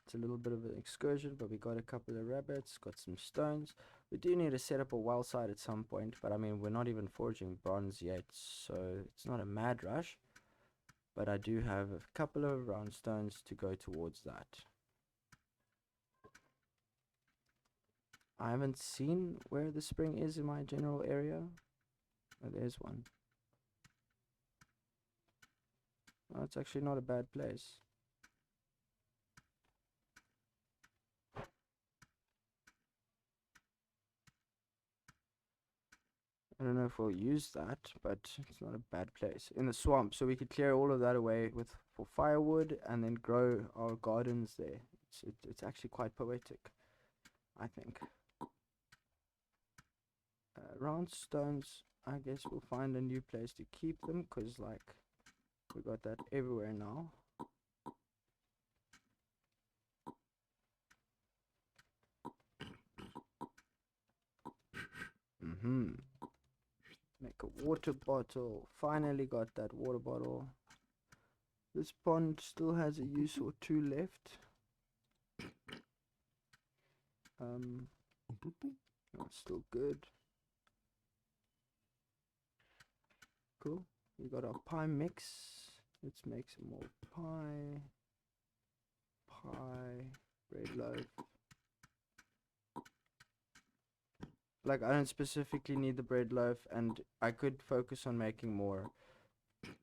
It's a little bit of an excursion, but we got a couple of rabbits, got some stones. We do need to set up a well site at some point, but I mean, we're not even forging bronze yet, so it's not a mad rush. But I do have a couple of round stones to go towards that. I haven't seen where the spring is in my general area. Oh, there's one. Oh, it's actually not a bad place. I don't know if we'll use that, but it's not a bad place. In the swamp, so we could clear all of that away for firewood and then grow our gardens there. It's actually quite poetic, I think. Round stones, I guess we'll find a new place to keep them, because like we got that everywhere now. Make a water bottle. Finally got that water bottle. This pond still has a use or two left. That's still good. Cool. We got our pie mix. Let's make some more pie. Bread loaf. Like, I don't specifically need the bread loaf, and I could focus on making more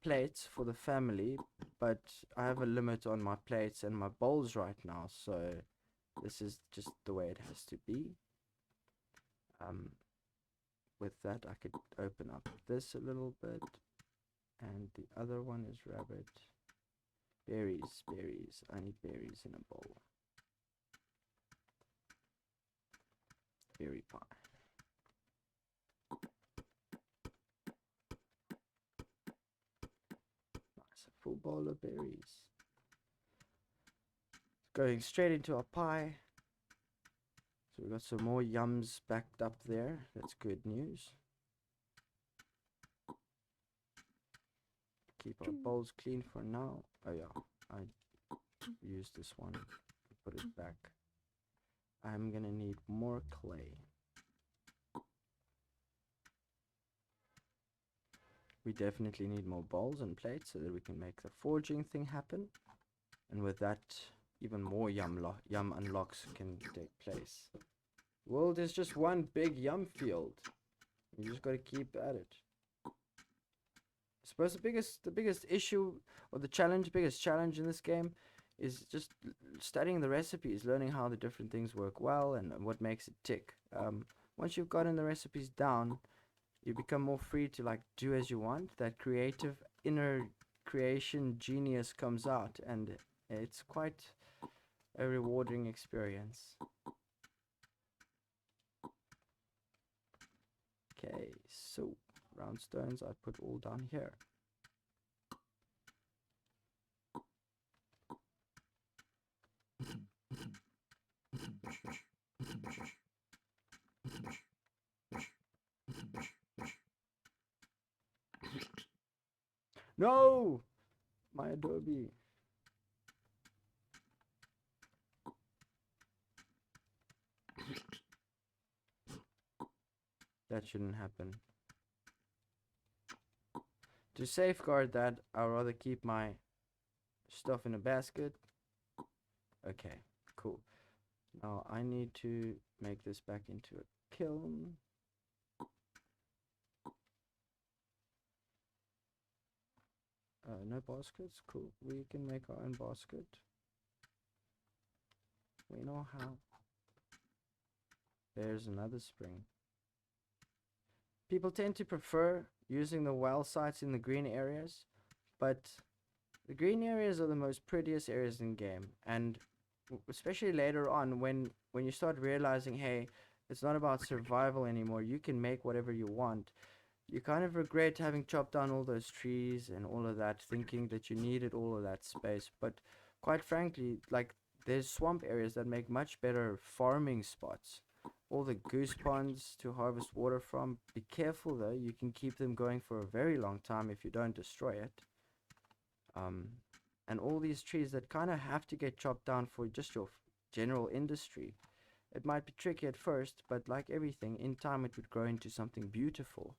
plates for the family, but I have a limit on my plates and my bowls right now, so this is just the way it has to be. With that, I could open up this a little bit, and the other one is rabbit. Berries. I need berries in a bowl. Berry pie. Nice, a full bowl of berries. Going straight into our pie. So we got some more yums backed up there. That's good news. Keep our bowls clean for now. Oh yeah, I used this one. Put it back. I'm gonna need more clay. We definitely need more bowls and plates so that we can make the forging thing happen. And with that, even more yum unlocks can take place. World is just one big yum field. You just gotta keep at it. I suppose the biggest issue or biggest challenge in this game is just studying the recipes, learning how the different things work well and what makes it tick. Once you've gotten the recipes down, you become more free to like do as you want. That creative inner creation genius comes out, and it's quite a rewarding experience. Okay, so round stones I put all down here. No! My adobe. That shouldn't happen. To safeguard that, I'd rather keep my stuff in a basket. Okay, cool. Now I need to make this back into a kiln. No baskets? Cool. We can make our own basket. We know how. There's another spring. People tend to prefer using the well sites in the green areas, but the green areas are the most prettiest areas in game, and especially later on when you start realizing, hey, it's not about survival anymore, you can make whatever you want. You kind of regret having chopped down all those trees and all of that, thinking that you needed all of that space. But quite frankly, like, there's swamp areas that make much better farming spots. All the goose ponds to harvest water from. Be careful though, you can keep them going for a very long time if you don't destroy it. And all these trees that kind of have to get chopped down for just your general industry. It might be tricky at first, but like everything, in time it would grow into something beautiful.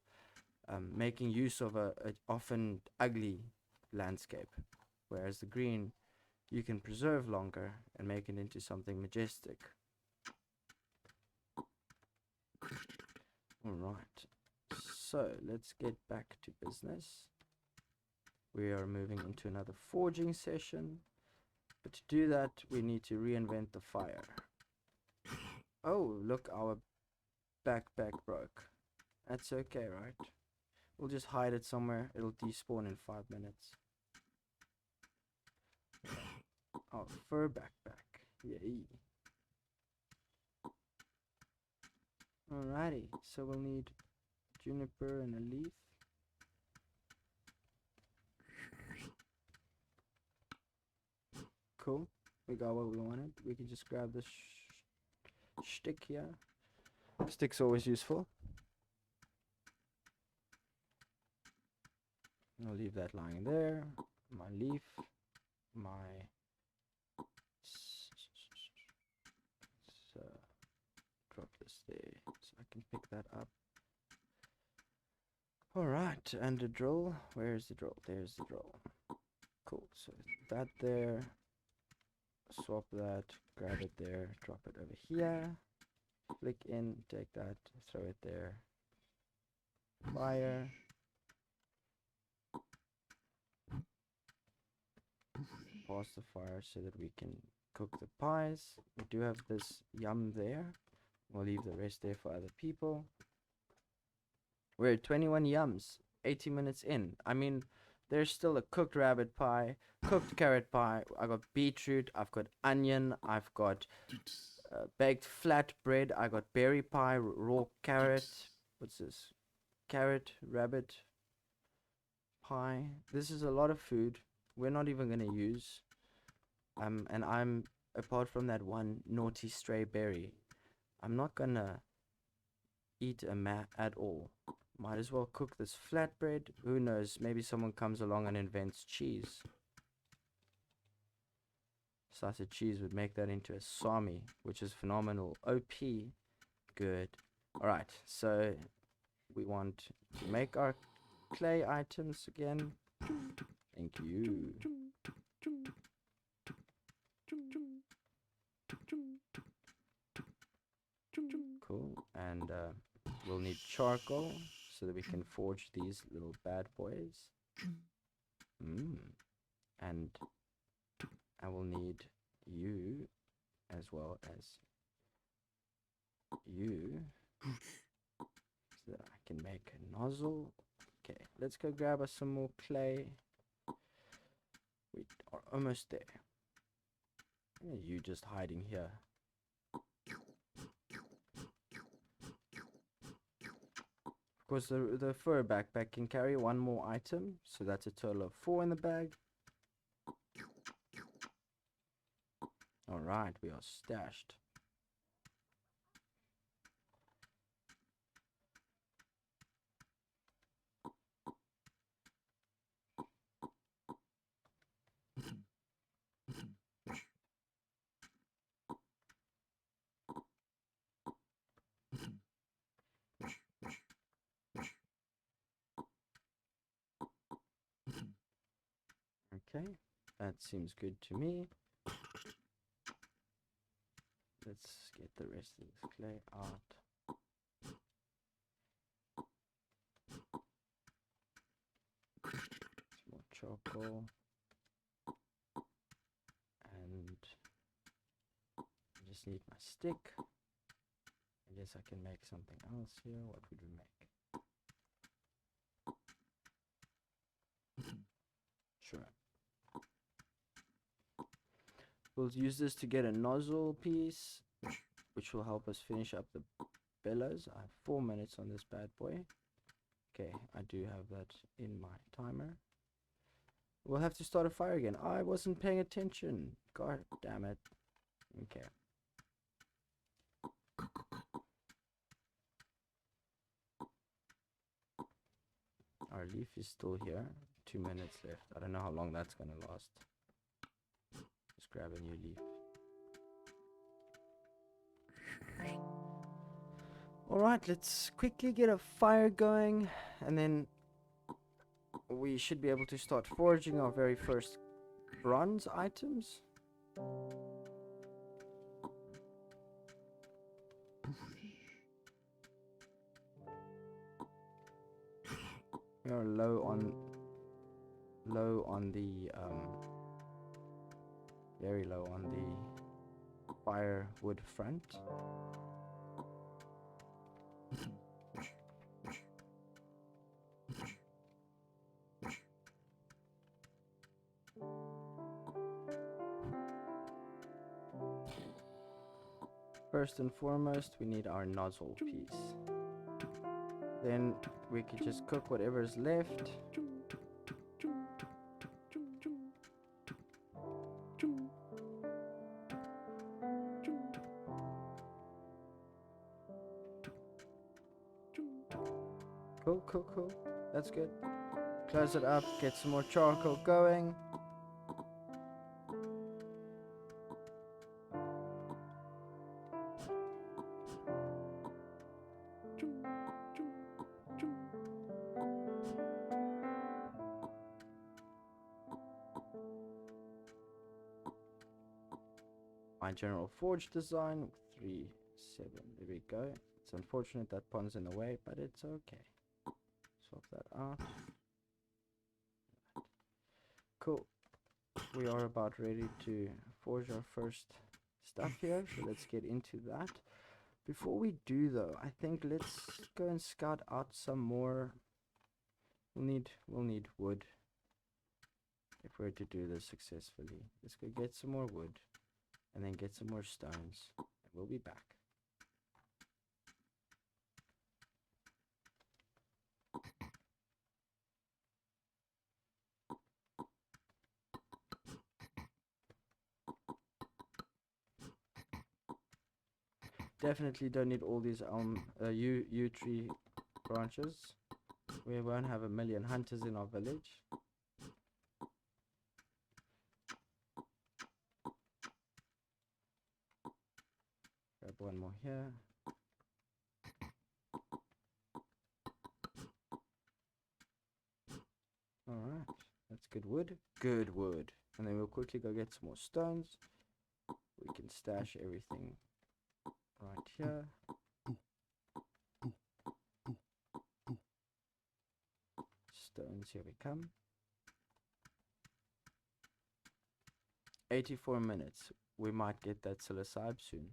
Making use of a often ugly landscape, whereas the green you can preserve longer and make it into something majestic. Alright, so let's get back to business. We are moving into another forging session, but to do that we need to reinvent the fire. Oh, look, our backpack broke. That's okay, right? We'll just hide it somewhere. It'll despawn in 5 minutes. Oh, fur backpack. Yay. Alrighty, so we'll need juniper and a leaf. Cool. We got what we wanted. We can just grab this stick here. Stick's always useful. I'll leave that lying there. My leaf. My... So, drop this there so I can pick that up. Alright, and the drill. Where's the drill? There's the drill. Cool, so that there. Swap that, grab it there, drop it over here. Flick in, take that, throw it there. Fire. Pause the fire so that we can cook the pies. We do have this yum there. We'll leave the rest there for other people. We're at 21 yums, 80 minutes in. I mean, there's still a cooked rabbit pie, cooked carrot pie. I got beetroot, I've got onion, I've got baked flat bread, I got berry pie, raw carrot. What's this? Carrot, rabbit pie. This is a lot of food we're not even gonna use. And I'm, apart from that one naughty stray berry, I'm not gonna eat a at all. Might as well cook this flatbread. Who knows, maybe someone comes along and invents cheese. Sliced cheese would make that into a sami, which is phenomenal. OP. Good. Alright, so we want to make our clay items again. Thank you. Cool. And we'll need charcoal so that we can forge these little bad boys. And I will need you as well as you so that I can make a nozzle. Okay, let's go grab us some more clay. We are almost there. You just hiding here. Of course, the fur backpack can carry one more item, so that's a total of 4 in the bag. Alright, we are stashed. Okay, that seems good to me. Let's get the rest of this clay out. Some more charcoal. And I just need my stick. I guess I can make something else here. What would we make? Sure. We'll use this to get a nozzle piece, which will help us finish up the bellows. I have 4 minutes on this bad boy. Okay, I do have that in my timer. We'll have to start a fire again. I wasn't paying attention. God damn it. Okay. Our leaf is still here. 2 minutes left. I don't know how long that's gonna last. Just grab a new leaf. Alright, let's quickly get a fire going, and then we should be able to start foraging our very first bronze items. We are low on the very low on the firewood front. First and foremost, we need our nozzle piece. Then we can just cook whatever's left. Cool. That's good. Close it up, get some more charcoal going. My general forge design, 3, 7, there we go. It's unfortunate that pond's in the way, but it's okay. Swap that out. Cool. We are about ready to forge our first stuff here, so let's get into that. Before we do though, I think let's go and scout out some more. We'll need wood if we're to do this successfully. Let's go get some more wood and then get some more stones, and we'll be back. Definitely don't need all these yew tree branches. We won't have a million hunters in our village. Grab one more here. Alright, that's good wood. Good wood. And then we'll quickly go get some more stones. We can stash everything right here. Stones, here we come. 84 minutes. We might get that psilocybe soon.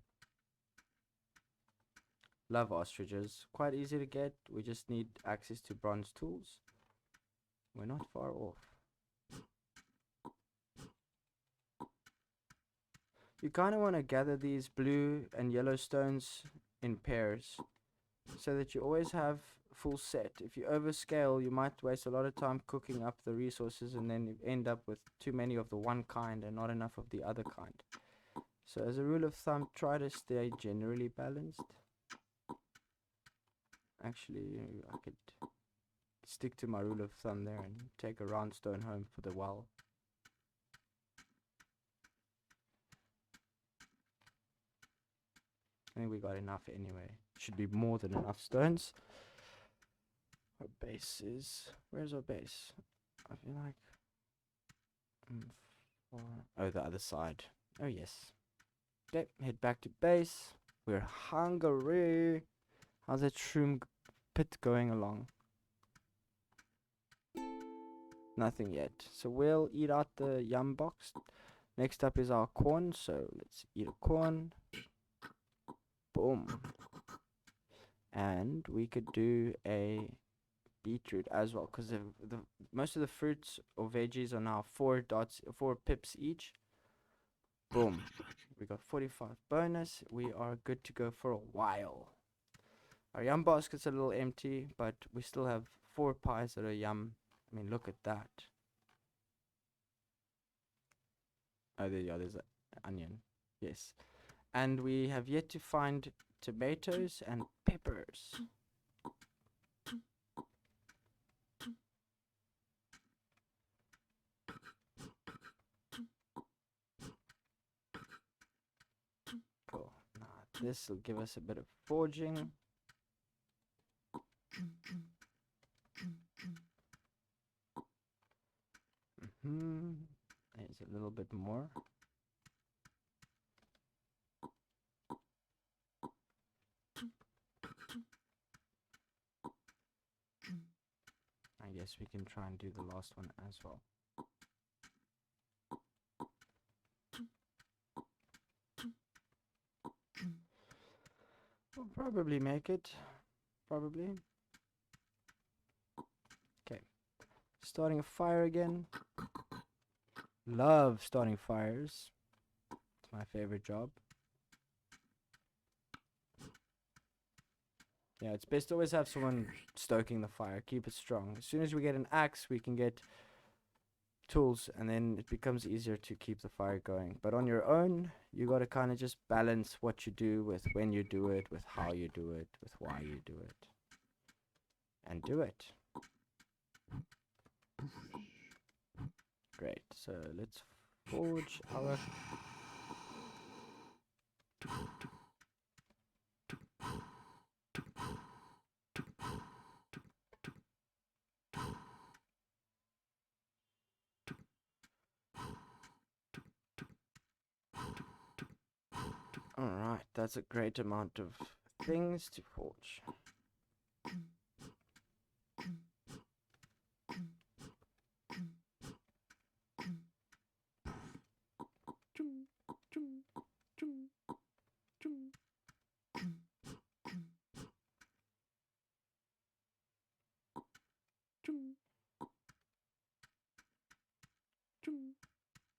Love ostriches. Quite easy to get. We just need access to bronze tools. We're not far off. You kind of want to gather these blue and yellow stones in pairs so that you always have full set. If you overscale, you might waste a lot of time cooking up the resources and then you end up with too many of the one kind and not enough of the other kind. So as a rule of thumb, try to stay generally balanced. Actually, I could stick to my rule of thumb there and take a round stone home for the well. I think we got enough anyway. Should be more than enough stones. Our base is... Where's our base? I feel like... Oh, the other side. Oh, yes. Okay, head back to base. We're hungry. How's that shroom pit going along? Nothing yet. So we'll eat out the yum box. Next up is our corn. So let's eat a corn. Boom. And we could do a beetroot as well, because the most of the fruits or veggies are now 4 pips each. Boom. We got 45 bonus. We are good to go for a while. Our yum basket's a little empty, but we still have 4 pies that are yum. I mean, look at that. Oh, there's an onion. Yes. And we have yet to find tomatoes and peppers. Cool. Now, this will give us a bit of foraging. There's a little bit more. I guess we can try and do the last one as well. We'll probably make it. Probably. Okay. Starting a fire again. Love starting fires. It's my favorite job. Yeah, it's best to always have someone stoking the fire. Keep it strong. As soon as we get an axe, we can get tools, and then it becomes easier to keep the fire going. But on your own, you got to kind of just balance what you do with when you do it, with how you do it, with why you do it. And do it. Great. So let's forge our... Alright, that's a great amount of things to forge.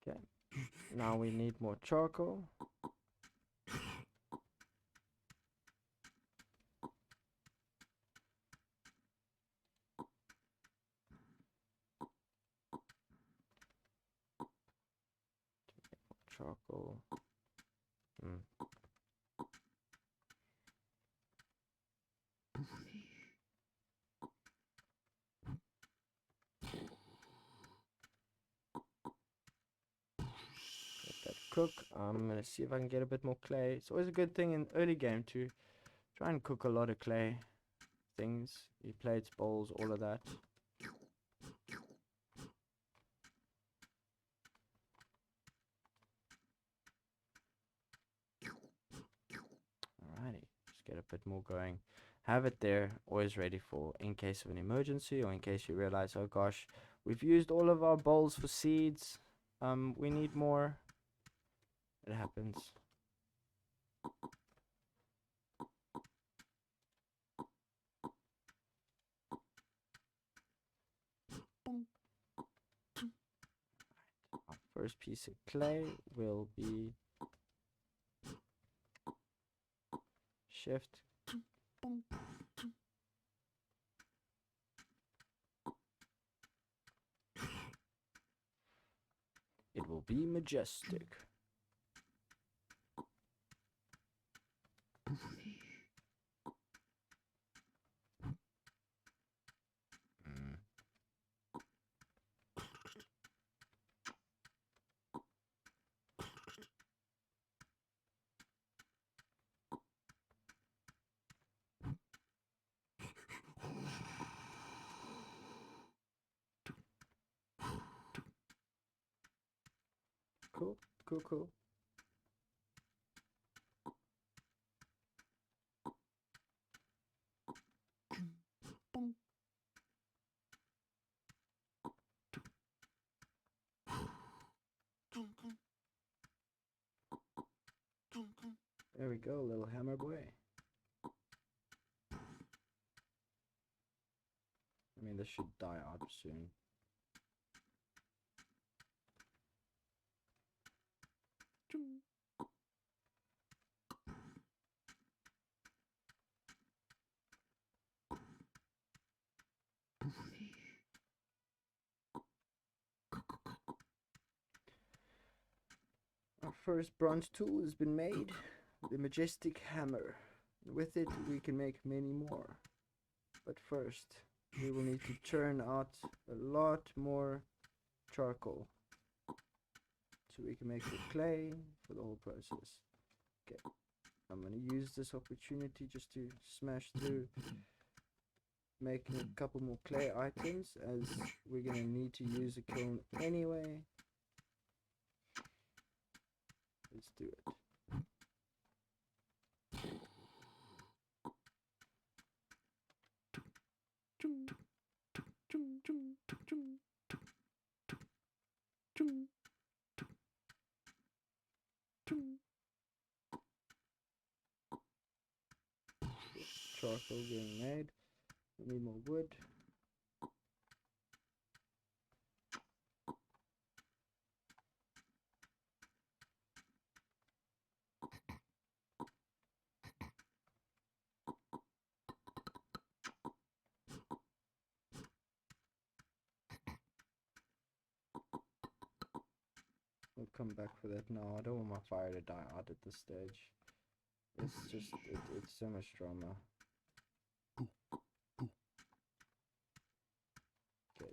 Okay, now we need more charcoal. Charcoal. Let that cook. I'm gonna see if I can get a bit more clay. It's always a good thing in early game to try and cook a lot of clay things. Your plates, bowls, all of that. Alrighty, just get a bit more going. Have it there, always ready for in case of an emergency, or in case you realize, oh gosh, we've used all of our bowls for seeds. We need more. It happens. Our first piece of clay will be shift. It will be majestic. Cool, cool, cool. There we go, little hammer boy. I mean, this should die out soon. Our first bronze tool has been made, the majestic hammer. With it, we can make many more. But first, we will need to churn out a lot more charcoal, so we can make the clay for the whole process. Okay, I'm gonna use this opportunity just to smash through making a couple more clay items, as we're gonna need to use a kiln anyway. Let's do it. Charcoal getting made. We need more wood. We'll come back for that. No, I don't want my fire to die out at this stage. It's just, it's so much drama. Okay,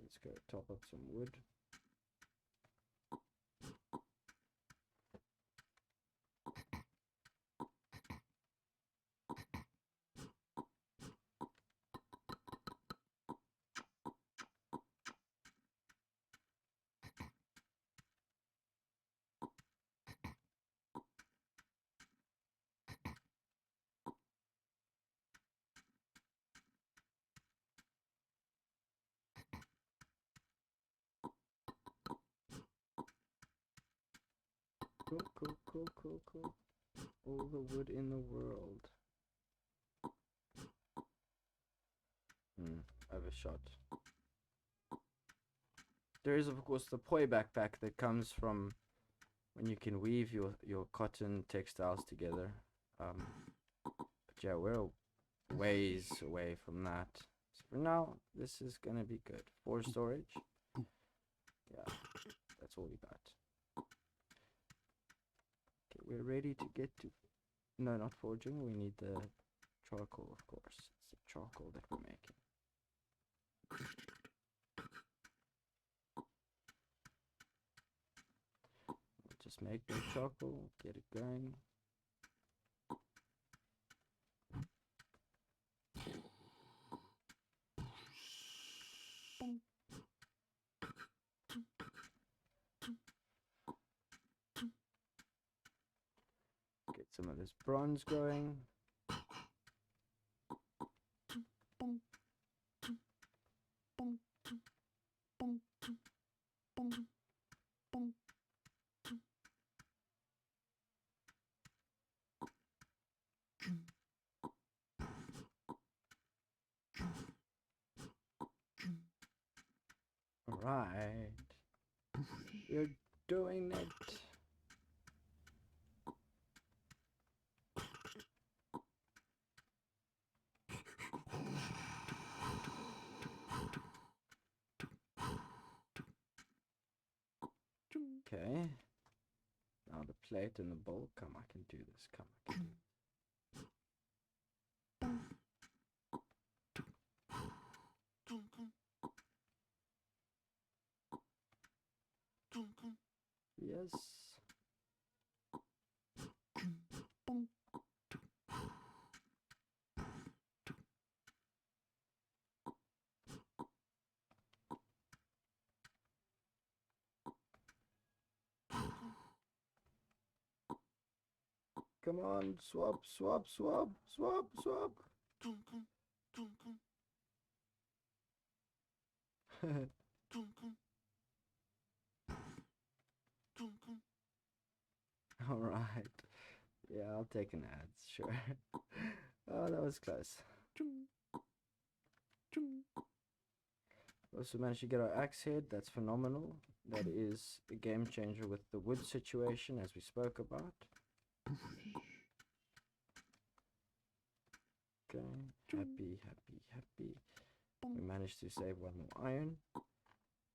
let's go top up some wood. Cool, cool, cool, cool, cool. All the wood in the world. Overshot. There is, of course, the poi backpack that comes from when you can weave your cotton textiles together. But yeah, we're ways away from that. So for now, this is gonna be good. 4 storage. Yeah, that's all we got. Okay, we're ready to get to... No, not forging. We need the charcoal, of course. It's the charcoal that we're making. We'll just make the charcoal, get it going. Get some of this bronze going. Alright. We're doing it. Okay. Now the plate and the bowl. Come, I can do this. Come, I can do it. Yes. Come on, swap, swap, swap, swap, swap. Alright. Yeah, I'll take an ad, sure. Oh, that was close. Also managed to get our axe head, that's phenomenal. That is a game changer with the wood situation, as we spoke about. Okay, happy, happy, happy. We managed to save one more iron.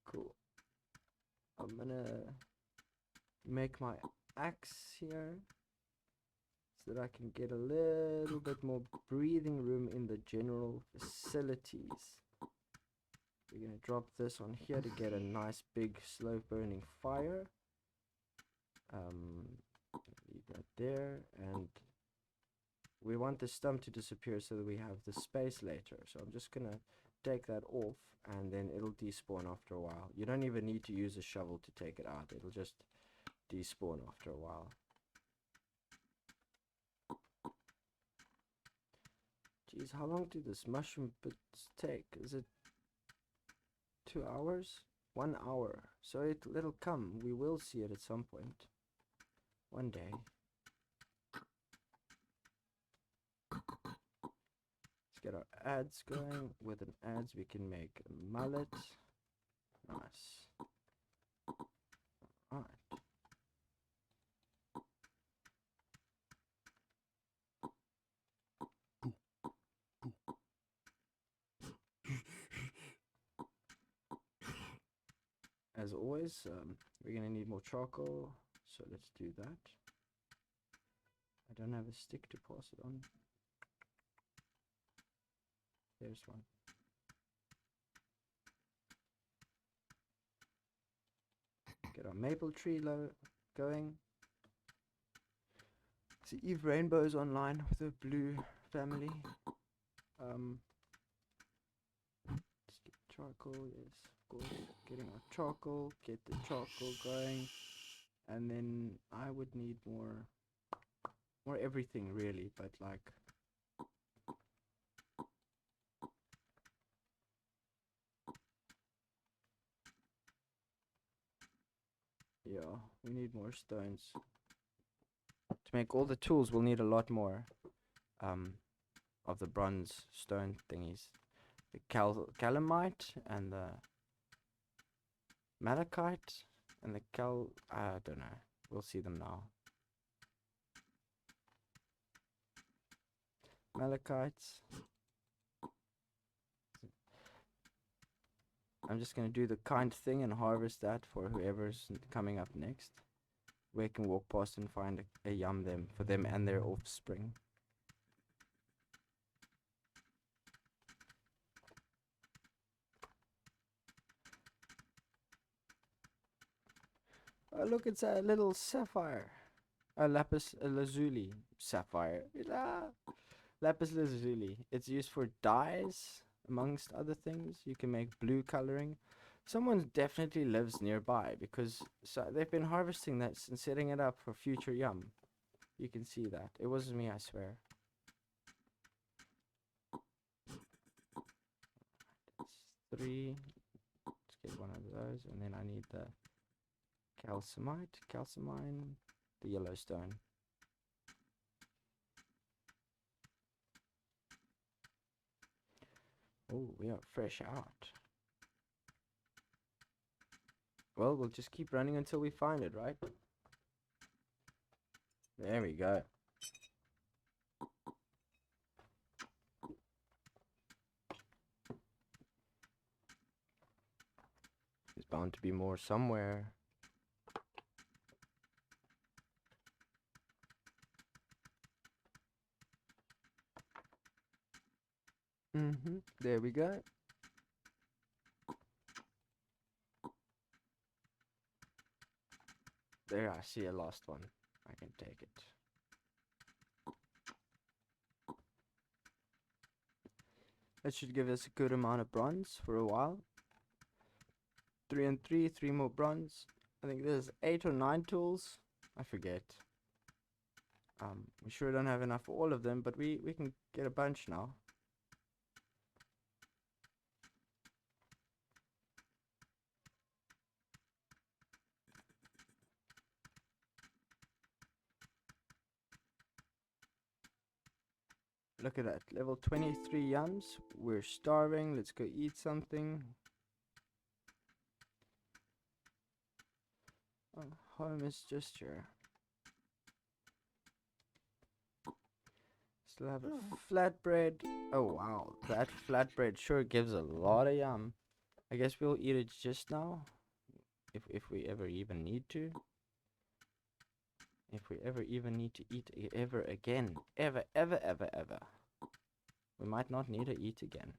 Cool. I'm gonna make my axe here so that I can get a little bit more breathing room in the general facilities. We're gonna drop this on here to get a nice big slow burning fire. Leave that there, and we want the stump to disappear so that we have the space later. So I'm just gonna take that off, and then it'll despawn after a while. You don't even need to use a shovel to take it out. It'll just despawn after a while. Jeez, how long do this mushroom bits take? Is it 2 hours? 1 hour. So it'll come. We will see it at some point. One day. Let's get our ads going. With an ads we can make a mallet. Nice. Alright. As always, we're gonna need more charcoal, so let's do that. I don't have a stick to pass it on. There's one. Get our maple tree going. See Eve Rainbow's online with her blue family. Let's get charcoal, yes, of course. Getting our charcoal, get the charcoal going, and then I would need more everything really, but like yeah, we need more stones. To make all the tools we'll need a lot more of the bronze stone thingies. The calamite and the malachite and the I don't know. We'll see them now. Malachites. I'm just gonna do the kind thing and harvest that for whoever's coming up next. We can walk past and find a yum for them and their offspring. Oh, look, it's a little sapphire. A lapis lazuli sapphire. Lapis lazuli. It's used for dyes, amongst other things. You can make blue coloring. Someone definitely lives nearby because they've been harvesting that and setting it up for future yum. You can see that. It wasn't me, I swear. That's 3. Let's get one of those, and then I need the calcimine, the yellow stone. Oh, we are fresh out. Well, we'll just keep running until we find it, right? There we go. There's bound to be more somewhere. There we go. There, I see a last one. I can take it. That should give us a good amount of bronze for a while. 3 and 3, 3 more bronze. I think there's 8 or 9 tools. I forget. We sure don't have enough for all of them, but we can get a bunch now. Look at that, level 23 yums. We're starving. Let's go eat something. Oh, home is just here. Still have a flatbread. Oh wow, that flatbread sure gives a lot of yum. I guess we'll eat it just now, if we ever even need to. If we ever even need to eat ever again, ever. We might not need to eat again.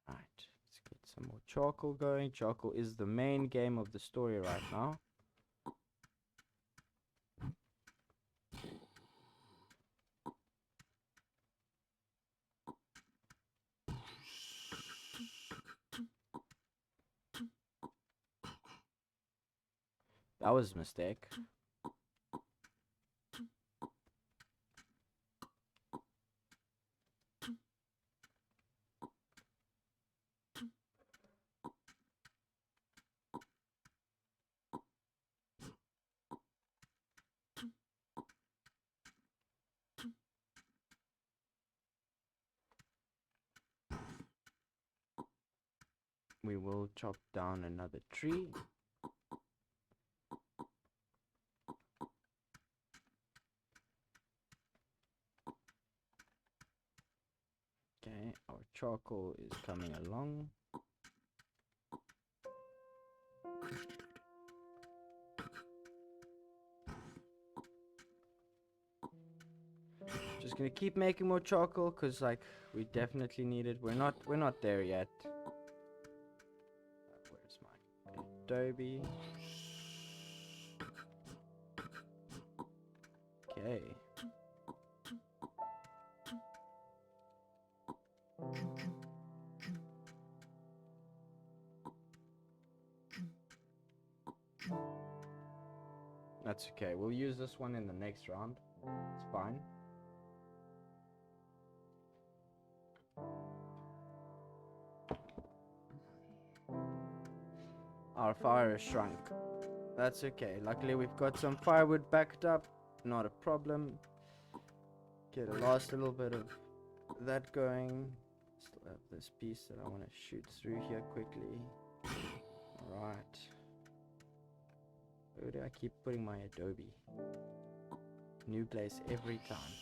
Right, let's get some more charcoal going. Charcoal is the main game of the story right now. That was a mistake. We will chop down another tree. Okay, our charcoal is coming along. Just gonna keep making more charcoal because like we definitely need it. We're not there yet. Where's my adobe? Okay. That's okay. We'll use this one in the next round. It's fine. Our fire has shrunk. That's okay. Luckily we've got some firewood backed up. Not a problem. Get a last little bit of that going. Still have this piece that I want to shoot through here quickly. Alright. Where do I keep putting my adobe? New place every time.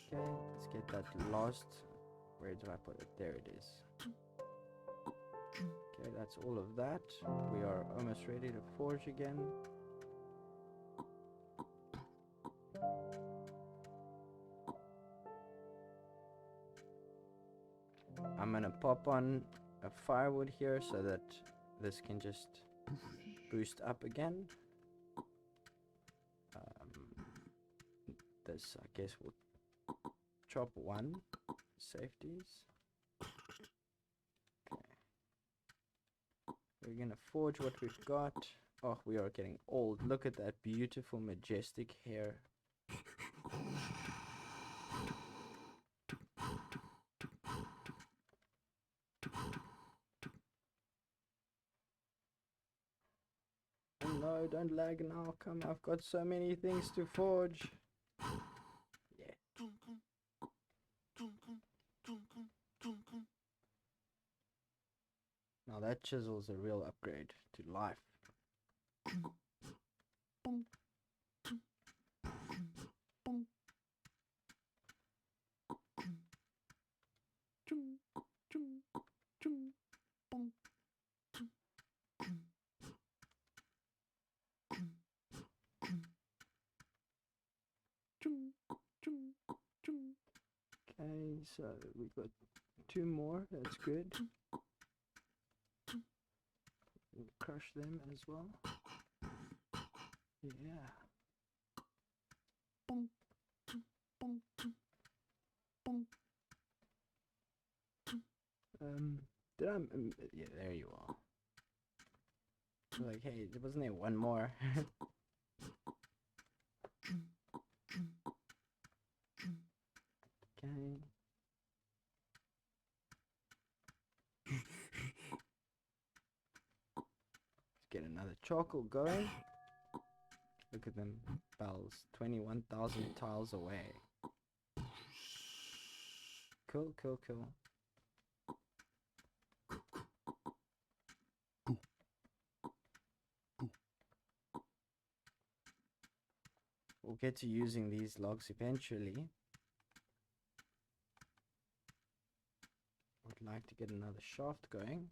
Okay, let's get that last. Where did I put it? There it is. Okay, that's all of that. We are almost ready to forge again. I'm gonna pop on a firewood here so that this can just boost up again. This, I guess, we'll chop one. Safeties. Okay. We're gonna forge what we've got. Oh, we are getting old. Look at that beautiful, majestic hair. Oh no, don't lag now. Come, I've got so many things to forge. Yeah. Now that chisel's a real upgrade to life. Okay, so we've got two more. That's good. We'll crush them as well. Yeah. Yeah, there you are. Like, hey, wasn't there one more? Okay. Let's get another charcoal going. Look at them bells. 21,000 tiles away. Cool, cool, cool. We'll get to using these logs eventually. Would like to get another shaft going.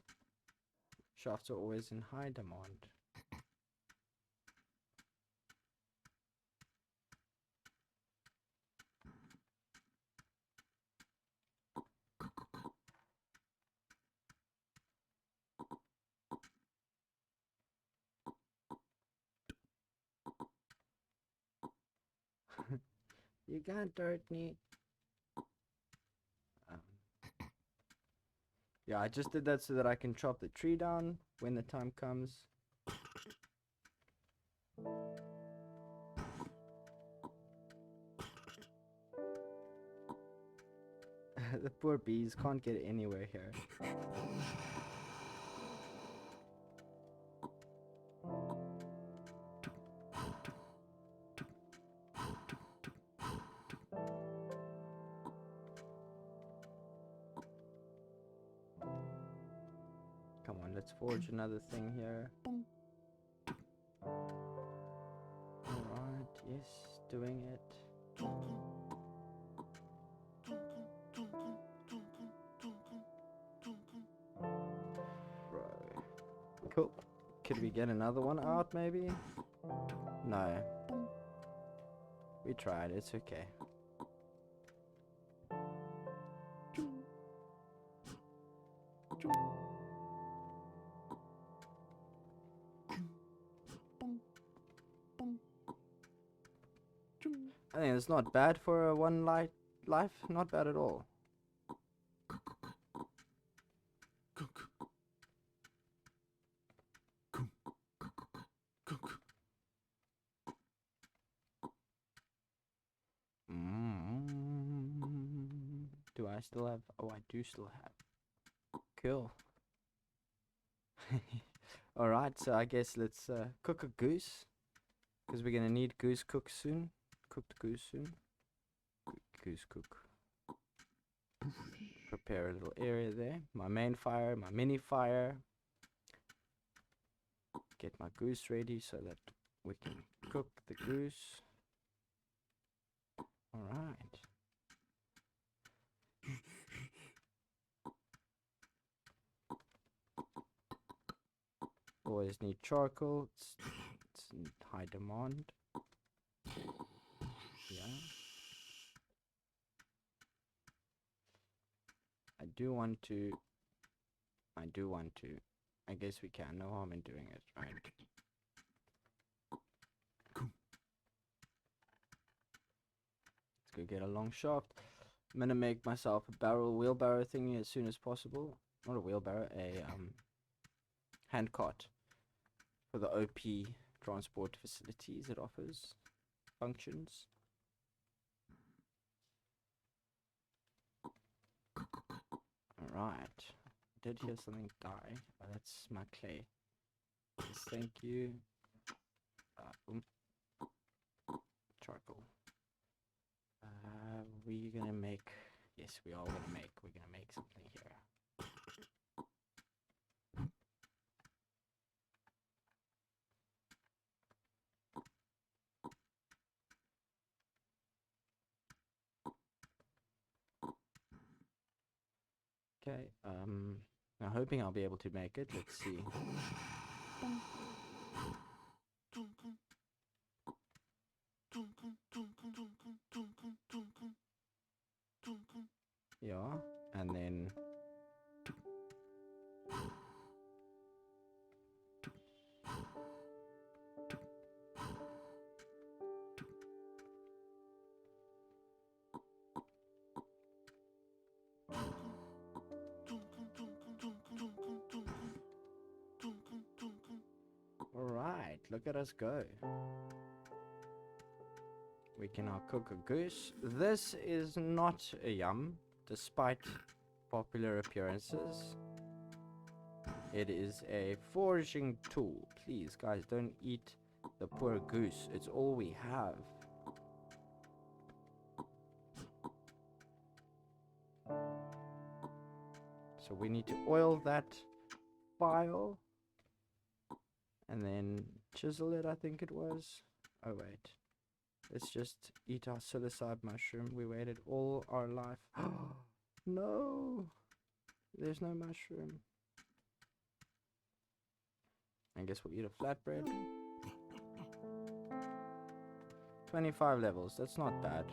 Shafts are always in high demand. You can't hurt me. Yeah, I just did that so that I can chop the tree down when the time comes. The poor bees can't get anywhere here. Come on, let's forge another thing here. Alright, yes, doing it. Right. Cool. Could we get another one out, maybe? No. We tried, it's okay. I think it's not bad for a one life, not bad at all. Do I still have? Oh, I do still have. Cool. Alright, so I guess let's cook a goose. Because we're gonna need goose cook soon. Cooked goose soon. Goose cook. Prepare a little area there. My main fire, my mini fire. Get my goose ready so that we can cook the goose. Alright. Always need charcoal. It's in high demand. Yeah. I do want to. I guess we can. No harm in doing it, right? Let's go get a long shaft. I'm gonna make myself a wheelbarrow thingy as soon as possible. Not a wheelbarrow, a hand cart for the OP transport facilities it offers. Functions. Alright. Did hear something die. Oh, that's my clay. Yes, thank you. Charcoal. We're gonna make. Yes, we are gonna make. We're gonna make something here. Okay. I'm hoping I'll be able to make it. Let's see. Yeah, and then Alright, look at us go. We can now cook a goose. This is not a yum, despite popular appearances. It is a foraging tool. Please, guys, don't eat the poor goose. It's all we have. So we need to oil that file. And then chisel it, I think it was. Oh, wait. Let's just eat our psilocybe mushroom. We waited all our life. No! There's no mushroom. I guess we'll eat a flatbread. 25 levels. That's not bad.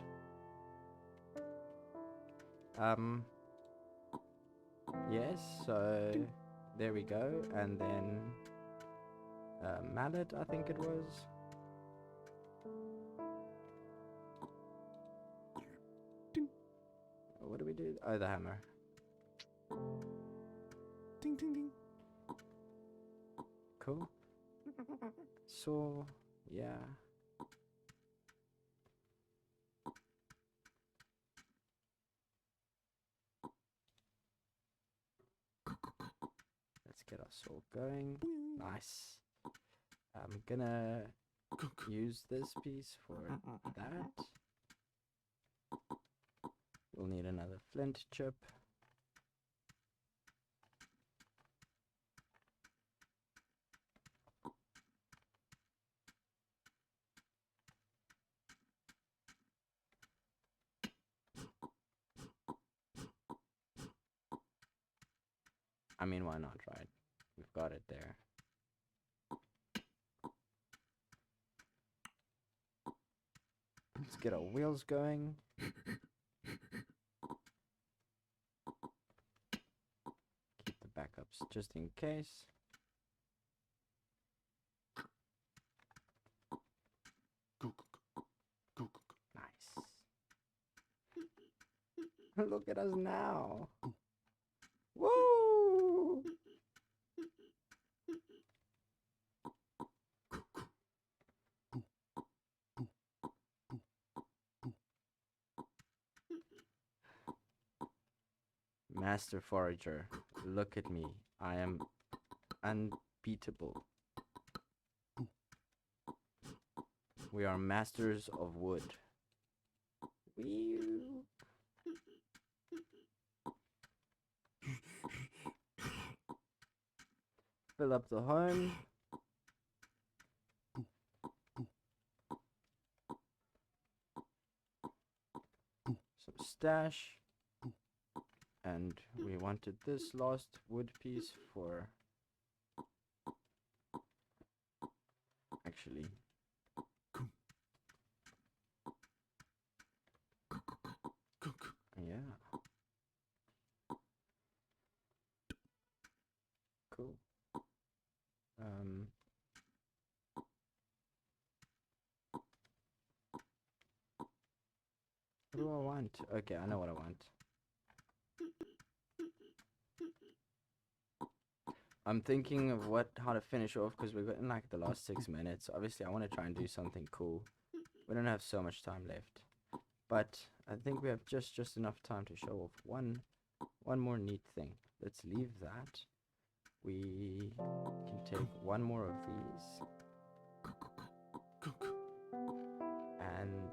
Yes, so there we go. And then mallet, I think it was. What do we do? Oh, the hammer. Ding, ding, ding. Cool. So, yeah. Let's get our saw going. Nice. I'm gonna use this piece for that. We'll need another flint chip. I mean, why not, right? We've got it there. Let's get our wheels going. Keep the backups just in case. Nice. Look at us now. Woo! Master forager, look at me. I am unbeatable. We are masters of wood. Wee. Fill up the home. Some stash. And we wanted this last wood piece for... Actually... Yeah. Cool. What do I want? Okay, I know what I want. I'm thinking of how to finish off because we've got in like the last 6 minutes. Obviously, I want to try and do something cool. We don't have so much time left, but I think we have just enough time to show off one more neat thing. Let's leave that. We can take one more of these and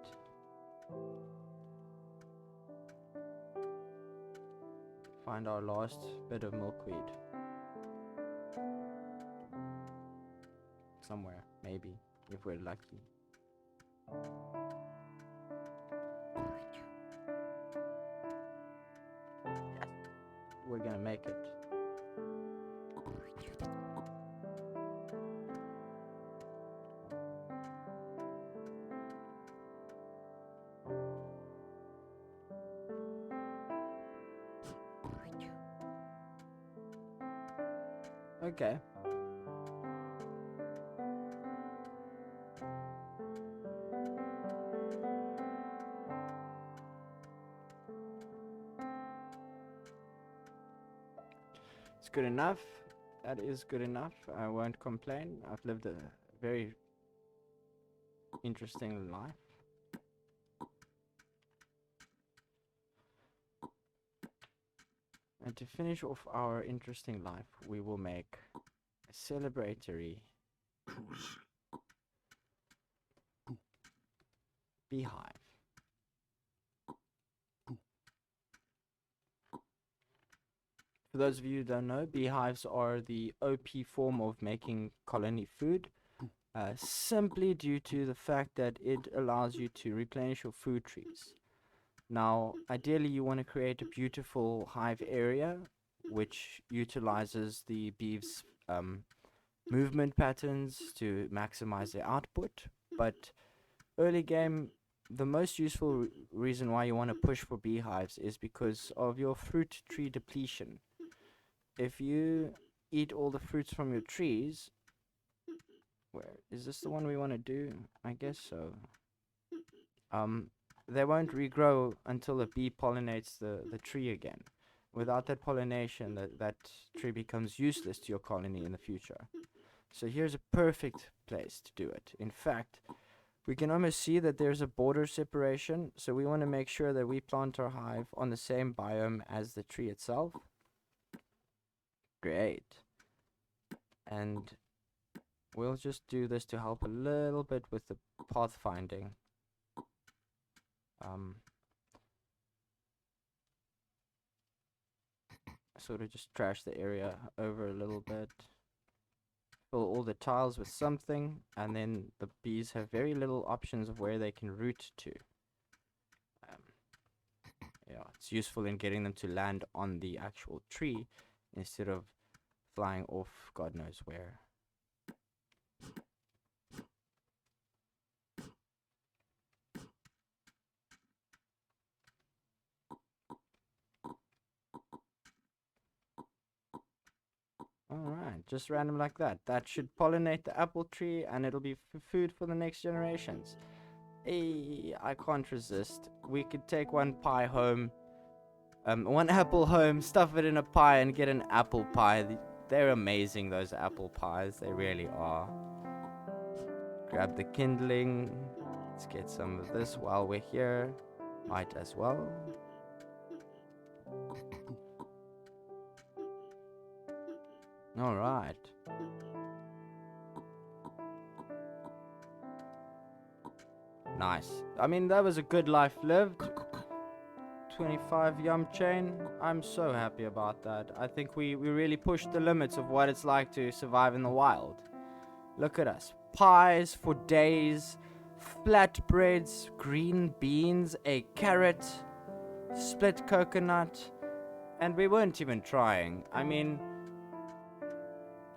find our last bit of milkweed. Somewhere, maybe, if we're lucky. Yes, we're gonna make it. Okay. It's good enough. That is good enough. I won't complain. I've lived very interesting life. And to finish off our interesting life, we will make a celebratory beehive. For those of you who don't know, beehives are the OP form of making colony food, simply due to the fact that it allows you to replenish your food trees. Now, ideally you want to create a beautiful hive area which utilizes the beeves' movement patterns to maximize their output, but early game, the most useful reason why you want to push for beehives is because of your fruit tree depletion. If you eat all the fruits from your trees, where is this the one we want to do? I guess so. They won't regrow until a bee pollinates the tree again. Without that pollination, that tree becomes useless to your colony in the future. So here's a perfect place to do it. In fact, we can almost see that there's a border separation, so we want to make sure that we plant our hive on the same biome as the tree itself. Great. And we'll just do this to help a little bit with the pathfinding. Sort of just trash the area over a little bit. Fill all the tiles with something, and then the bees have very little options of where they can root to. Yeah, it's useful in getting them to land on the actual tree instead of flying off God knows where. Alright, just random like that. That should pollinate the apple tree and it'll be food for the next generations. Hey, I can't resist. We could take one pie home, one apple home, stuff it in a pie and get an apple pie. They're amazing, those apple pies. They really are. Grab the kindling. Let's get some of this while we're here. Might as well. Alright. Nice. I mean, that was a good life lived. 25 yum chain. I'm so happy about that. I think we really pushed the limits of what it's like to survive in the wild. Look at us. Pies for days, flatbreads, green beans, a carrot, split coconut, and we weren't even trying. I mean,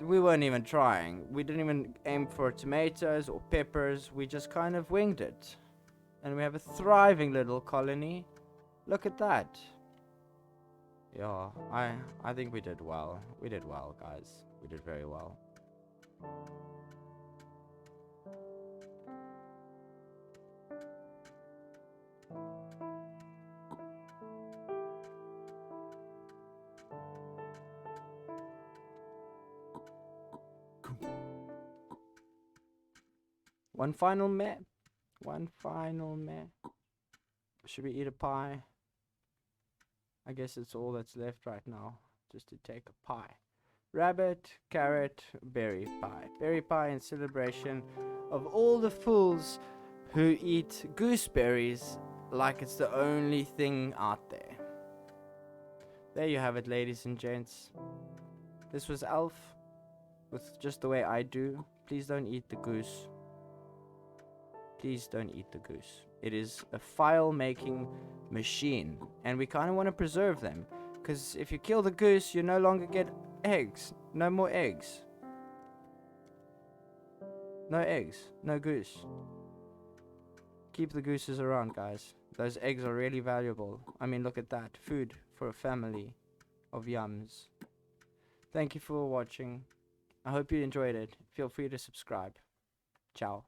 we weren't even trying. We didn't even aim for tomatoes or peppers. We just kind of winged it. And we have a thriving little colony. Look at that. Yeah, I think we did well. We did well, guys. We did very well. One final meh. One final meh. Should we eat a pie? I guess it's all that's left right now. Just to take a pie. Rabbit, carrot, berry pie. Berry pie in celebration of all the fools who eat gooseberries like it's the only thing out there. There you have it, ladies and gents. This was Alf with Just the Way I Do. Please don't eat the goose. Please don't eat the goose. It is a file-making machine, and we kind of want to preserve them, because if you kill the goose, you no longer get eggs. No more eggs. No eggs. No goose. Keep the gooses around, guys. Those eggs are really valuable. I mean, look at that. Food for a family of yums. Thank you for watching. I hope you enjoyed it. Feel free to subscribe. Ciao.